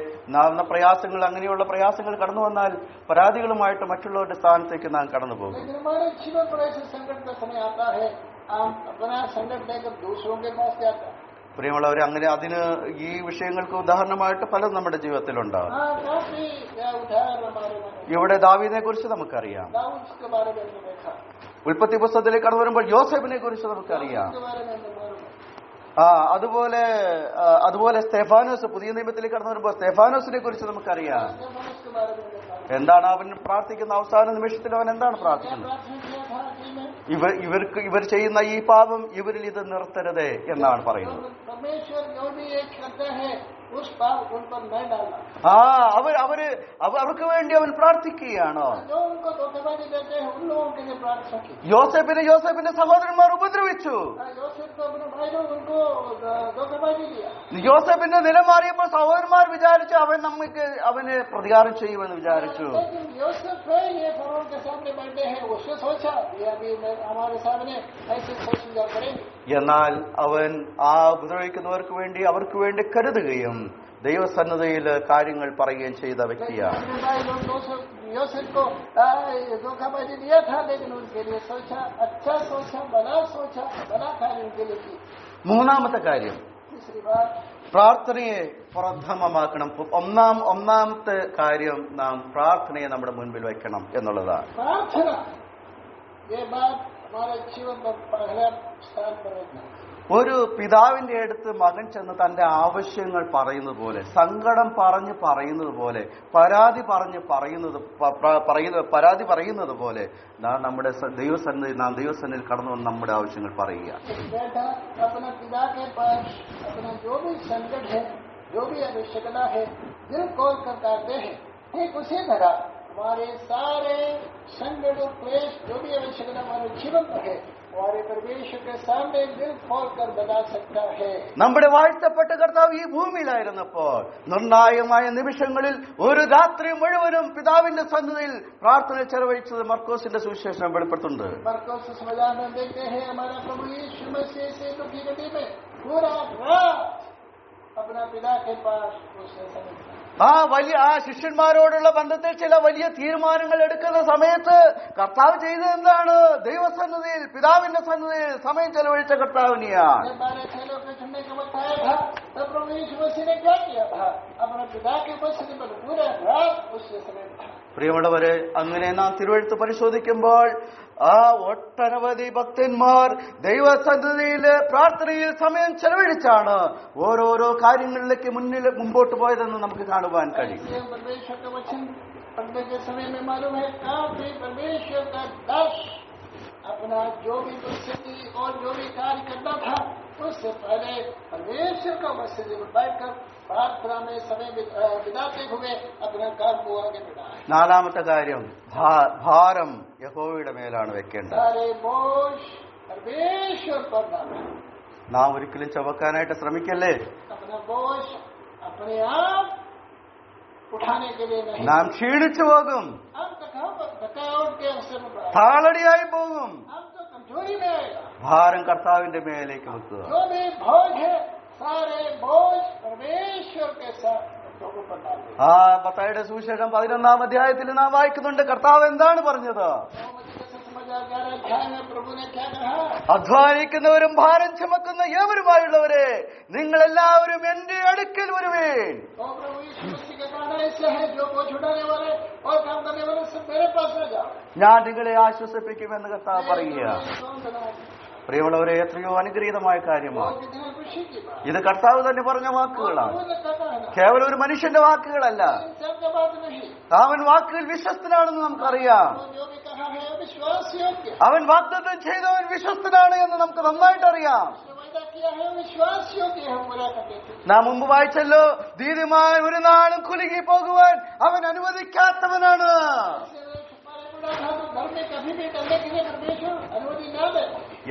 പ്രയാസങ്ങൾ, അങ്ങനെയുള്ള പ്രയാസങ്ങൾ കടന്നു വന്നാൽ പരാതികളുമായിട്ട് മറ്റുള്ളവരുടെ സ്ഥാനത്തേക്ക് നാം കടന്നു പോകും. लेकिन हमारे जीवन पर ऐसे संकट का समय आता है, हम अपना संकट लेकर दूसरों के पास जाता है. പ്രിയമുള്ളവരെ, അങ്ങനെ അതിന് ഈ വിഷയങ്ങൾക്ക് ഉദാഹരണമായിട്ട് പലതും നമ്മുടെ ജീവിതത്തിലുണ്ടാകും. हाँ, काफी उदाहरण हमारे मन में. ഇവിടെ ദാവീദിനെ കുറിച്ച് നമുക്കറിയാം. दाऊद के बारे में हमने देखा, ഉൽപ്പത്തി പുസ്തകത്തിലേക്ക് കടന്നു വരുമ്പോൾ യോസേഫിനെ കുറിച്ച് നമുക്കറിയാം. के बारे में हमने मालूम है. അതുപോലെ സ്തെഫാനോസ്, പുതിയ നിയമത്തിലേക്ക് കടന്നു വരുമ്പോൾ സ്തെഫാനോസിനെ കുറിച്ച് നമുക്കറിയാം. उसके बारे में देखा, എന്താണ് അവൻ പ്രാർത്ഥിക്കുന്ന അവസാന നിമിഷത്തിൽ അവൻ എന്താണ് क्या പ്രാർത്ഥിക്കുന്നത്? प्रार्थना किया था आखिरी में? ഇവർ ചെയ്യുന്ന ഈ പാപം ഇവരിൽ ഇത് നിർത്തരുതേ എന്നാണ് പറയുന്നത്. परमेश्वर जो भी एक करता है, उस पाप उन पर नहीं डालना. അവർക്ക് വേണ്ടി അവൻ പ്രാർത്ഥിക്കുകയാണ്. जो उनको धोखेबाजी देते हैं, उन लोगों के लिए प्रार्थना की. യോസേഫിന്റെ സഹോദരന്മാർ ഉപദ്രവിച്ചു. यूसुफ को अपने भाई लोग उनको धोखेबाजी दिया. യോസേഫിന്റെ നില മാറിയപ്പോൾ സഹോദരന്മാർ വിചാരിച്ചു അവന് പ്രതികാരം ചെയ്യുമെന്ന് വിചാരിച്ചു. लेकिन यूसुफ है, ये फरोह के सामने बैठे हैं, उसने सोचा ये अभी हमारे सामने ऐसे सोच विचार करेंगे. എന്നാൽ അവൻ ആ ഉപദ്രവിക്കുന്നവർക്ക് വേണ്ടി അവർക്ക് വേണ്ടി കരുതുകയും ദൈവസന്നദ്ധയിൽ കാര്യങ്ങൾ പറയുകയും ചെയ്ത വ്യക്തിയാണ്. अपने भाई लोग यूसुफ को धोखाबाजी दिया था, लेकिन उनके लिए सोचा, अच्छा सोचा, भला कार्य उनके लिए की. മൂന്നാമത്തെ കാര്യം, तीसरी बात, പ്രാർത്ഥനയെ പ്രഥമമാക്കണം. ഒന്നാമത്തെ കാര്യം, നാം പ്രാർത്ഥനയെ നമ്മുടെ മുൻപിൽ വെക്കണം എന്നുള്ളതാണ്. प्रार्थना, ये बात हमारे जीवन में पहला स्थान पर रखना. ഒരു പിതാവിന്റെ അടുത്ത് മകൻ ചെന്ന് തന്റെ ആവശ്യങ്ങൾ പറയുന്നത് പോലെ, സങ്കടം പറയുന്നത് പോലെ, പരാതി പറയുന്നത് പോലെ നമ്മുടെ ദൈവസന്നിധിയിൽ കടന്നു വന്ന് നമ്മുടെ ആവശ്യങ്ങൾ പറയുക. बेटा अपना पिता के पास अपना जो भी संकट है, जो भी आवश्यकता है, दिल खोल कर कहते हैं. ठीक उसी तरह हमारे सारे संकट और क्लेश, जो भी आवश्यकता हमारे जीवन में है, हमारे परमेश्वर के सामने दिल खोल कर बता सकता है. നമ്മുടെ വാഴ്ത്തപ്പെട്ട കർത്താവ് ഈ ഭൂമിയിലായിരുന്നപ്പോൾ നിർണായകമായ നിമിഷങ്ങളിൽ ഒരു രാത്രി മുഴുവനും പിതാവിന്റെ സന്നിധിയിൽ പ്രാർത്ഥന ചെലവഴിച്ചത് മർക്കോസിന്റെ സുവിശേഷം വെളിപ്പെടുത്തുന്നുണ്ട്. मरकुस समाचार में देखते हैं, हमारा प्रभु यीशु मसीह से दुखी घड़ी में पूरा रात अपना पिता के पास उसने समय दिया. ആ ശിഷ്യന്മാരോടുള്ള ബന്ധത്തിൽ ചില വലിയ തീരുമാനങ്ങൾ എടുക്കുന്ന സമയത്ത് കർത്താവ് ചെയ്തത് എന്താണ്? ദൈവസന്നിധിയിൽ, പിതാവിന്റെ സന്നിധിയിൽ സമയം ചെലവഴിച്ച കർത്താവിനെയാണ്. जब 12 चेलों के चुनने का वक्त आया था, तब प्रभु यीशु मसीह ने क्या किया था? अपने पिता के उपस्थिति पर पूरा रात उससे समय था. പ്രിയമുള്ളവരെ, അങ്ങനെ നാം തിരുവെഴുത്ത് പരിശോധിക്കുമ്പോൾ ഒട്ടനവധി ഭക്തന്മാർ ദൈവസന്നിധിയില് പ്രാർത്ഥനയിൽ സമയം ചെലവഴിച്ചാണ് ഓരോരോ കാര്യങ്ങളിലേക്ക് മുമ്പോട്ട് പോയതെന്ന് നമുക്ക് കാണുവാൻ കഴിയും. परमेश्वर का वचन पढ़ने के समय में मालूम है, काफी परमेश्वर का दास अपना जो भी परिस्थिति और जो भी कार्य करना था, उससे पहले परमेश्वर का मस्जिद में बैठकर प्रार्थना में समय बिताते हुए अपना काम को आगे बढ़ाए. നാലാമത്തെ കാര്യം, ഭാരം യഹോവയുടെ മേലാണ് വെക്കേണ്ടത്. सारे बोझ परमेश्वर पर डालना. നാം ഒരിക്കലും ചുമക്കാനായിട്ട് ശ്രമിക്കല്ലേ. अपना बोझ अपने आप उठाने के लिए नहीं. നാം ക്ഷീണിച്ചു പോകും, हम थकावट के अवसर में താളടിയായി പോകും. हम तो कमजोरी में आएगा. ഭാരം കർത്താവിന്റെ മേലേക്ക് വെക്കുക. जो भी बोझ है, सारे बोझ परमेश्वर के साथ लोगों पर डाल दो. മത്തായിയുടെ സുവിശേഷം 11-ാം അധ്യായത്തിൽ നാം വായിക്കുന്നുണ്ട്, കർത്താവ് എന്താണ് പറഞ്ഞത്? समाचार 11 अध्याय में प्रभु ने क्या कहा? അധ്വാനിക്കുന്നവരും ഭാരം ചുമക്കുന്ന ഏവരുമായുള്ളവരെ നിങ്ങൾ എല്ലാവരും എന്റെ അടുക്കൽ വരുവേൻ. तो प्रभु यीशु मसीह का कहना है, ऐसे हैं जो बोझ उठाने वाले और काम करने वाले सब मेरे पास आ जाओ, ഞാൻ നിങ്ങളെ ആശ്വസിപ്പിക്കുമെന്ന് കർത്താവ് പറയുക. मैं कौन बनाऊं? പ്രിയമുള്ളവരെ, എത്രയോ അനുഗ്രഹീതമായ കാര്യമാണ്. वो कितनी खुशी की बात, ഇത് കർത്താവ് തന്നെ പറഞ്ഞ വാക്കുകളാണ്. वो कहता है ना, കേവലം ഒരു മനുഷ്യന്റെ വാക്കുകളല്ല. इंसान का बात नहीं, അവൻ വാക്കുകൾ വിശ്വസ്തനാണെന്ന് നമുക്കറിയാം. वो जो भी कहा है वो विश्वास योग्य, അവൻ വാഗ്ദത്തം ചെയ്തവൻ വിശ്വസ്തനാണ് എന്ന് നമുക്ക് നന്നായിട്ട് അറിയാം. जो वादा किया है वो विश्वास योग्य है, पूरा करके. നാം മുമ്പ് വായിച്ചല്ലോ, നീതിമാൻ ഒരു നാളും കുലുങ്ങി പോകുവാൻ അവൻ അനുവദിക്കാത്തവനാണ്. घर में कभी भी करने के लिए परमेश्वर अनुमति न दे.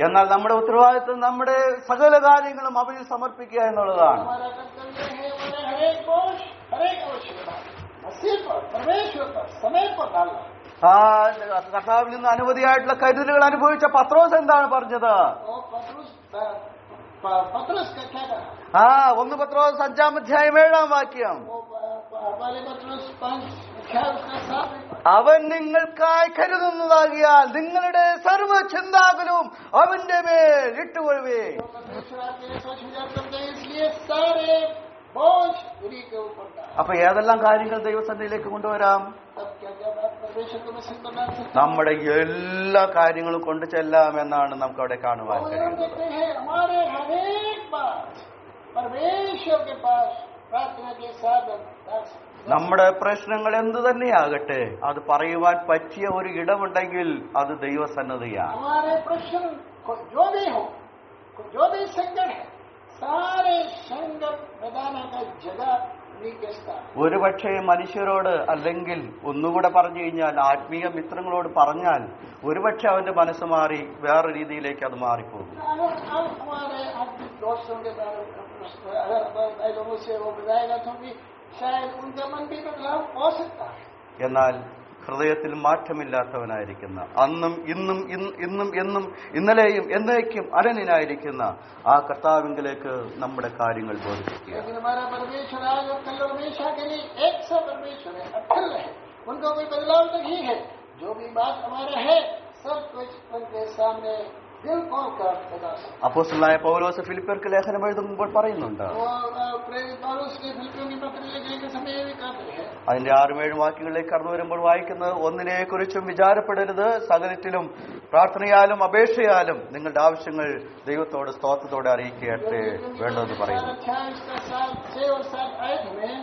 എന്നാൽ നമ്മുടെ ഉത്തരവാദിത്വം നമ്മുടെ സകല കാര്യങ്ങളും അവനിൽ സമർപ്പിക്കുക എന്നുള്ളതാണ്. हमारा कर्तव्य है हमारे हरेक बोझ, हरेक आवश्यकता मसीह पर, परमेश्वर पर, समय पर डालना. ആ കർത്താവിൽ നിന്ന് അനവധിയായിട്ടുള്ള കരുതലുകൾ അനുഭവിച്ച പത്രോസ് എന്താണ് പറഞ്ഞത്? और पतरस का क्या कहा? 1 പത്രോസ് 5-ാം അധ്യായം 7-ാം വാക്യം. वो वाले पतरस 5 उसका साथ में, അവൻ നിങ്ങൾക്കായി കരുതുന്നതാകിയാൽ നിങ്ങളുടെ സർവ്വ ചിന്താകുലവും അവന്റെ മേൽ ഇട്ടുകൊള്ളുവേ. परमेश्वर आपके लिए सोच विचार करते हैं, इसलिए सारे बोझ उन्हीं के ऊपर डाल. അപ്പൊ ഏതെല്ലാം കാര്യങ്ങൾ ദൈവസന്നിധിയിലേക്ക് കൊണ്ടുവരാം? अब क्या क्या बात परमेश्वर को मसीह पर डाल सकते हैं? നമ്മുടെ എല്ലാ കാര്യങ്ങളും കൊണ്ടു ചെല്ലാം എന്നാണ് നമുക്ക് അവിടെ കാണുവാൻ और हम കഴിയുന്നത്. देखते हैं हमारे हरेक बात परमेश्वर के पास प्रार्थना के साधन डाल सकते हैं. നമ്മുടെ പ്രശ്നങ്ങൾ എന്തു തന്നെയാകട്ടെ, അത് പറയുവാൻ പറ്റിയ ഒരു ഇടമുണ്ടെങ്കിൽ അത് ദൈവസന്നദ്ധിയാണ്. हमारे प्रश्न जो भी हो, जो भी संकट है, सारे संकट बताने का जगह उन्हीं के स्थान. ഒരുപക്ഷെ മനുഷ്യരോട് അല്ലെങ്കിൽ ഒന്നുകൂടെ പറഞ്ഞു കഴിഞ്ഞാൽ ആത്മീയ മിത്രങ്ങളോട് പറഞ്ഞാൽ ഒരുപക്ഷെ അവന്റെ മനസ്സ് മാറി വേറെ രീതിയിലേക്ക് അത് മാറിപ്പോകും. अगर हम हमारे आत्मिक दोस्तों के बारे में अगर भाई लोगों से वो बताएगा तो भी शायद उनका मन भी बदलाव हो सकता है. എന്നാൽ ഹൃദയത്തിൽ മാറ്റമില്ലാത്തവനായിരിക്കുന്ന, അന്നും ഇന്നും ഇന്നും എന്നും ഇന്നലെയും എന്നേക്കും അനന്യനായിരിക്കുന്ന ആ കർത്താവിങ്കിലേക്ക് നമ്മുടെ കാര്യങ്ങൾ ബോധിപ്പിക്കുക. लेकिन हमारा परमेश्वर आज और कल और हमेशा के लिए एक सा परमेश्वर है, अटल है, उनका कोई बदलाव नहीं है. जो भी बात हमारा है सब कुछ उनके सामने दिल खोल कर बता सकते. അപ്പോസ്തലനായ പൗലോസ് ഫിലിപ്പിയർക്ക് ലേഖനം എഴുതുമ്പോൾ പറയുന്നുണ്ട്, वो प्रेरित पौलुस ने फिलिप्पियों की पत्र लिखने के समय भी कहते हैं. അതിന്റെ 6-7 വാക്യങ്ങളിലേക്ക് കടന്നു വരുമ്പോൾ വായിക്കുന്നത്, ഒന്നിനെക്കുറിച്ചും വിചാരപ്പെടരുത്, സകലത്തിലും പ്രാർത്ഥനയാലും അപേക്ഷയാലും നിങ്ങളുടെ ആവശ്യങ്ങൾ ദൈവത്തോട് സ്തോത്രത്തോടെ അറിയിക്കട്ടെ വേണ്ടെന്ന് പറയുന്നു. 6 और 7 आयत में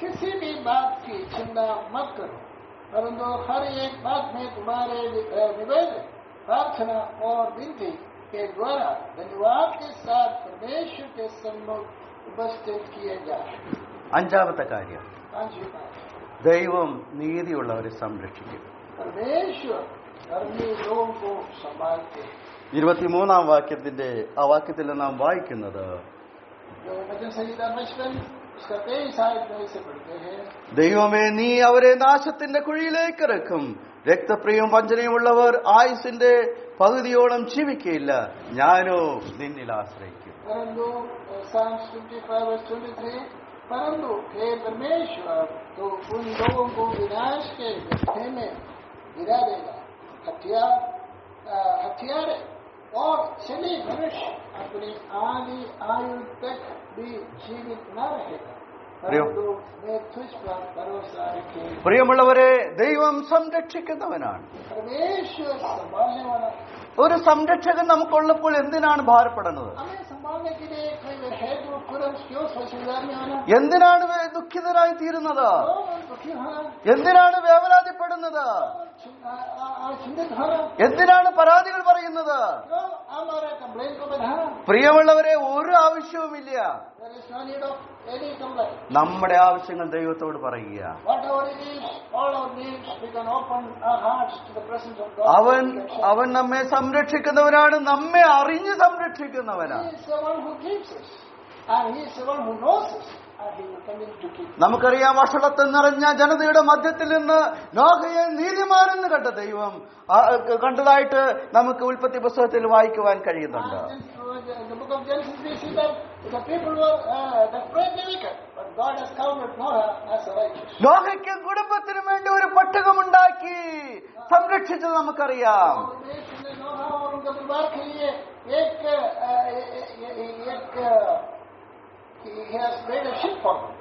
किसी भी बात की चिंता मत करो, परंतु हर एक बात में तुम्हारे निवेदन, प्रार्थना और विनती के द्वारा धन्यवाद के साथ परमेश्वर के सम्मुख उपस्थित किए जाए. 5-ാമത്തെ കാര്യം, 5 बात, ദൈവം നീതിയുള്ളവരെ സംരക്ഷിക്കും. परमेश्वर धर्मी लोगों को संभालते हैं. 23-ാം വാക്യത്തിന്റെ ആ വാക്യത്തിൽ നാം വായിക്കുന്നത്, जो वचन संहिता 55 उसका 23 आयत में से पढ़ते हैं, ദൈവമേ നീ അവരെ നാശത്തിന്റെ കുഴിയിലേക്ക് ഇറക്കും, രക്തപ്രിയവും വഞ്ചനയുമുള്ളവർ ആയുസിന്റെ പകുതിയോളം ജീവിക്കയില്ല, ഞാനോ നിന്നിൽ ആശ്രയിക്കും. परंतु Psalms 55:23, परंतु हे परमेश्वर तो उन लोगों को विनाश के गड्ढे में गिरा देगा. हथियारे और शनि मनुष्य अपनी आधी आयु तक भी जीवित न रहेगा, परंतु मैं तुझ पर भरोसा रखे. പ്രിയമുള്ളവരെ, ദൈവം സംരക്ഷിക്കുന്നവനാണ്. परमेश्वर संभालने वाला. ഒരു സംരക്ഷകൻ നമുക്കുള്ളപ്പോൾ എന്തിനാണ് ഭാരപ്പെടുന്നത്? हमें संभालने के लिए कोई है जो तुरंत क्यों सोचदार में होना, എന്തിനാണ് ദുഃഖിതരായി തീരുന്നത്? दुखी होना, എന്തിനാണ് വേവലാതിപ്പെടുന്നത്? चिंतित होना, എന്തിനാണ് പരാതികൾ പറയുന്നത്? क्यों हमारे कंप्लेन को बढ़ाना. പ്രിയമുള്ളവരെ, ഒരു ആവശ്യവുമില്ല. There is no need of any complaint. നമ്മുടെ ആവശ്യങ്ങൾ ദൈവത്തോട് പറയുക. Whatever it is, all our needs, we can open our hearts to the presence of God. അവൻ നമ്മെ സംരക്ഷിക്കുന്നവനാണ്, നമ്മെ അറിഞ്ഞ് സംരക്ഷിക്കുന്നവനാണ്. He is the one who keeps us, and He is the one who knows us, and He will continue to keep us. നമുക്കറിയാം, വഷളത്തിൽ നിറഞ്ഞ ജനതയുടെ മധ്യത്തിൽ നിന്ന് നോഹയെ നീതിമാനെന്ന് കണ്ട ദൈവം കണ്ടതായിട്ട് നമുക്ക് ഉൽപ്പത്തി പുസ്തകത്തിൽ വായിക്കുവാൻ കഴിയുന്നുണ്ട്. In the book of Genesis, we see that the people were the great wicked, but God has counted Noah as a righteous. നോഹയ്ക്കും കുടുംബത്തിനും വേണ്ടി ഒരു പട്ടകമുണ്ടാക്കി സംരക്ഷിച്ചത് നമുക്കറിയാം. परमेश्वर ने नोहा और उनके परिवार के लिए एक he has made a ship for them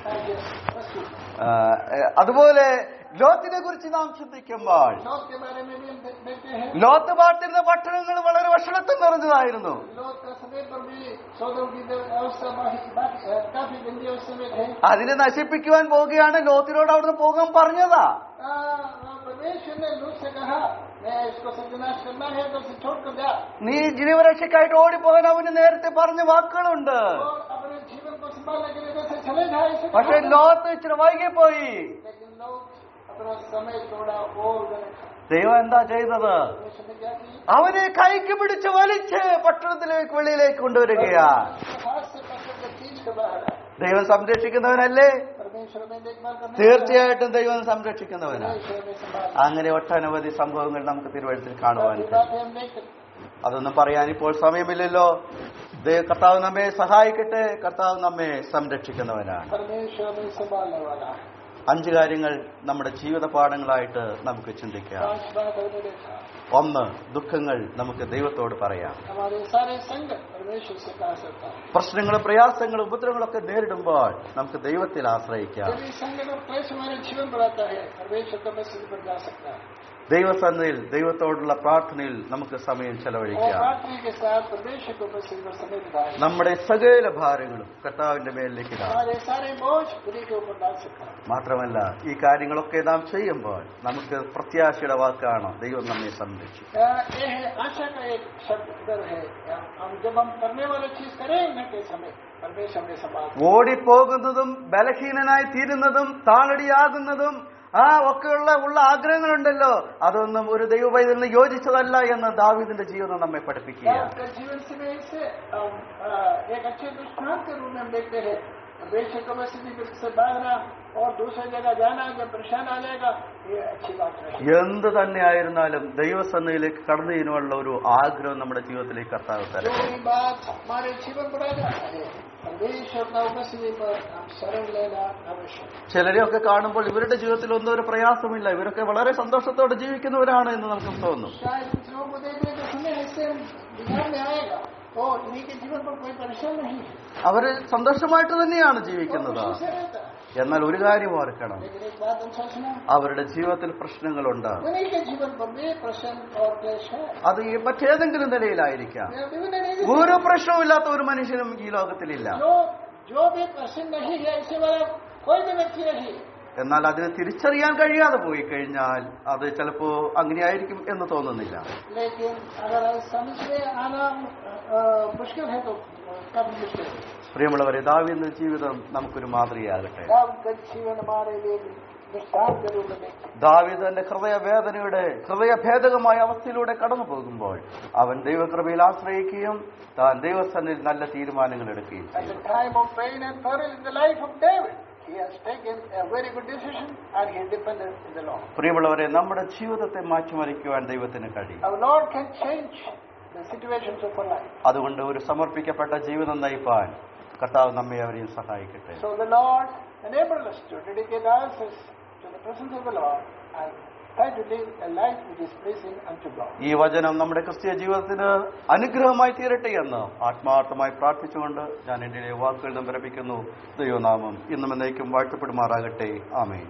and just rescued them. അതുപോലെ ലോത്തിനെ കുറിച്ച് നാം ചിന്തിക്കുമ്പോൾ लौत के बारे में भी हम देखते हैं। ലോത്ത് പാർത്തിരുന്ന പട്ടണങ്ങൾ വളരെ വഷളത്വം നിറഞ്ഞതായിരുന്നു. लौत का समय पर भी सौदों की अवस्था काफी गंदी अवस्था में थे। അതിനെ നശിപ്പിക്കുവാൻ പോവുകയാണ്. ലോത്തിനോട് അവിടുന്ന് പോകാൻ പറഞ്ഞതാ. परमेश्वर ने लूत से कहा, मैं इसको सत्यानाश करना है तो छोड़कर जा। നീ ജീവരക്ഷയ്ക്കായിട്ട് ഓടിപ്പോകാൻ അവന് നേരത്തെ പറഞ്ഞ വാക്കുകളുണ്ട്. और अपने जीवन को संभालने के लिए से चले जाए। പക്ഷെ ലോത്ത് ഇച്ചിരി വൈകിപ്പോയി. लेकिन लोग अपना समय थोड़ा और ദൈവം എന്താ ചെയ്തത്? അവനെ കൈക്ക് പിടിച്ച് വലിച്ച് പട്ടണത്തിലേക്ക് വെളിയിലേക്ക് കൊണ്ടുവരികയാ. ദൈവം സംരക്ഷിക്കുന്നവനല്ലേ? തീർച്ചയായിട്ടും ദൈവം സംരക്ഷിക്കുന്നവനാണ്. അങ്ങനെ ഒട്ടനവധി സംഭവങ്ങൾ നമുക്ക് തിരുവഴുത്തിൽ കാണുവാൻ കഴിയും. അതൊന്നും പറയാൻ ഇപ്പോൾ സമയമില്ലല്ലോ. കർത്താവ് നമ്മെ സഹായിക്കട്ടെ. കർത്താവ് നമ്മെ സംരക്ഷിക്കുന്നവനാണ്. 5 കാര്യങ്ങൾ നമ്മുടെ ജീവിത പാഠങ്ങളായിട്ട് നമുക്ക് ചിന്തിക്കാം. 1, ദുഃഖങ്ങൾ നമുക്ക് ദൈവത്തോട് പറയാം. പ്രശ്നങ്ങളും പ്രയാസങ്ങളും ഉപദ്രവങ്ങളൊക്കെ നേരിടുമ്പോൾ നമുക്ക് ദൈവത്തിൽ ആശ്രയിക്കാം. ദൈവസന്നിധിയിൽ ദൈവത്തോടുള്ള പ്രാർത്ഥനയിൽ നമുക്ക് സമയം ചെലവഴിക്കാം. നമ്മുടെ സകല ഭാരങ്ങളും കർത്താവിന്റെ മേലിലേക്ക് ഇടാം. മാത്രമല്ല ഈ കാര്യങ്ങളൊക്കെ നാം ചെയ്യുമ്പോൾ നമുക്ക് പ്രത്യാശയുടെ വാക്കാണ് ദൈവം നമ്മെ സംരക്ഷിക്കും. ഓടിപ്പോകുന്നതും ബലഹീനനായി തീരുന്നതും താളടിയാകുന്നതും ഒക്കെയുള്ള ആഗ്രഹങ്ങളുണ്ടല്ലോ, അതൊന്നും ഒരു ദൈവവൈതലിന് യോജിച്ചതല്ല എന്ന് ദാവീദിന്റെ ജീവിതം നമ്മെ പഠിപ്പിക്കുക. എന്ത് തന്നെയായിരുന്നാലും ദൈവസന്നിധിയിലേക്ക് കടന്നു ചെയ്യുവാനുള്ള ഒരു ആഗ്രഹം നമ്മുടെ ജീവിതത്തിലേക്ക് കർത്താവ് തരും. ചിലരെയൊക്കെ കാണുമ്പോൾ ഇവരുടെ ജീവിതത്തിൽ ഒന്നും ഒരു പ്രയാസമില്ല, ഇവരൊക്കെ വളരെ സന്തോഷത്തോടെ ജീവിക്കുന്നവരാണ് എന്ന് നമുക്ക് തോന്നും. അവര് സന്തോഷമായിട്ട് തന്നെയാണ് ജീവിക്കുന്നത്. എന്നാൽ ഒരു കാര്യം ഓർക്കണം, അവരുടെ ജീവിതത്തിൽ പ്രശ്നങ്ങളുണ്ട്. അത് മറ്റേതെങ്കിലും നിലയിലായിരിക്കാം. ഒരു പ്രശ്നവുമില്ലാത്ത ഒരു മനുഷ്യനും ഈ ലോകത്തിലില്ല. എന്നാൽ അതിനെ തിരിച്ചറിയാൻ കഴിയാതെ പോയി കഴിഞ്ഞാൽ അത് ചിലപ്പോ അങ്ങനെയായിരിക്കും എന്ന് തോന്നുന്നില്ല. പ്രിയമുള്ളവരെ, ദാവീദിന്റെ ജീവിതം നമുക്കൊരു മാതൃകയാകട്ടെ. ദാവീദ് തന്റെ ഹൃദയഭേദകമായ അവസ്ഥയിലൂടെ കടന്നു പോകുമ്പോൾ അവൻ ദൈവകൃപയിൽ ആശ്രയിക്കുകയും താൻ ദൈവസന്നിധിയിൽ നല്ല തീരുമാനങ്ങൾ എടുക്കുകയും ചെയ്യും. പ്രിയമുള്ളവരെ, നമ്മുടെ ജീവിതത്തെ മാറ്റിമറിക്കുവാൻ ദൈവത്തിന് കഴിയും. അതുകൊണ്ട് ഒരു സമർപ്പിക്കപ്പെട്ട ജീവിതം നയിപ്പാൻ കർത്താവ് നമ്മെ അവരെയും സഹായിക്കട്ടെ. ഈ വചനം നമ്മുടെ ക്രിസ്തീയ ജീവിതത്തിന് അനുഗ്രഹമായി തീരട്ടെ എന്ന് ആത്മാർത്ഥമായി പ്രാർത്ഥിച്ചുകൊണ്ട് ഞാൻ എന്റെ വാക്കുകൾ നമ്പരപ്പിക്കുന്നു. ദൈവനാമം ഇന്നും എന്നേക്കും വാഴ്ത്തപ്പെടുമാറാകട്ടെ. ആമേൻ.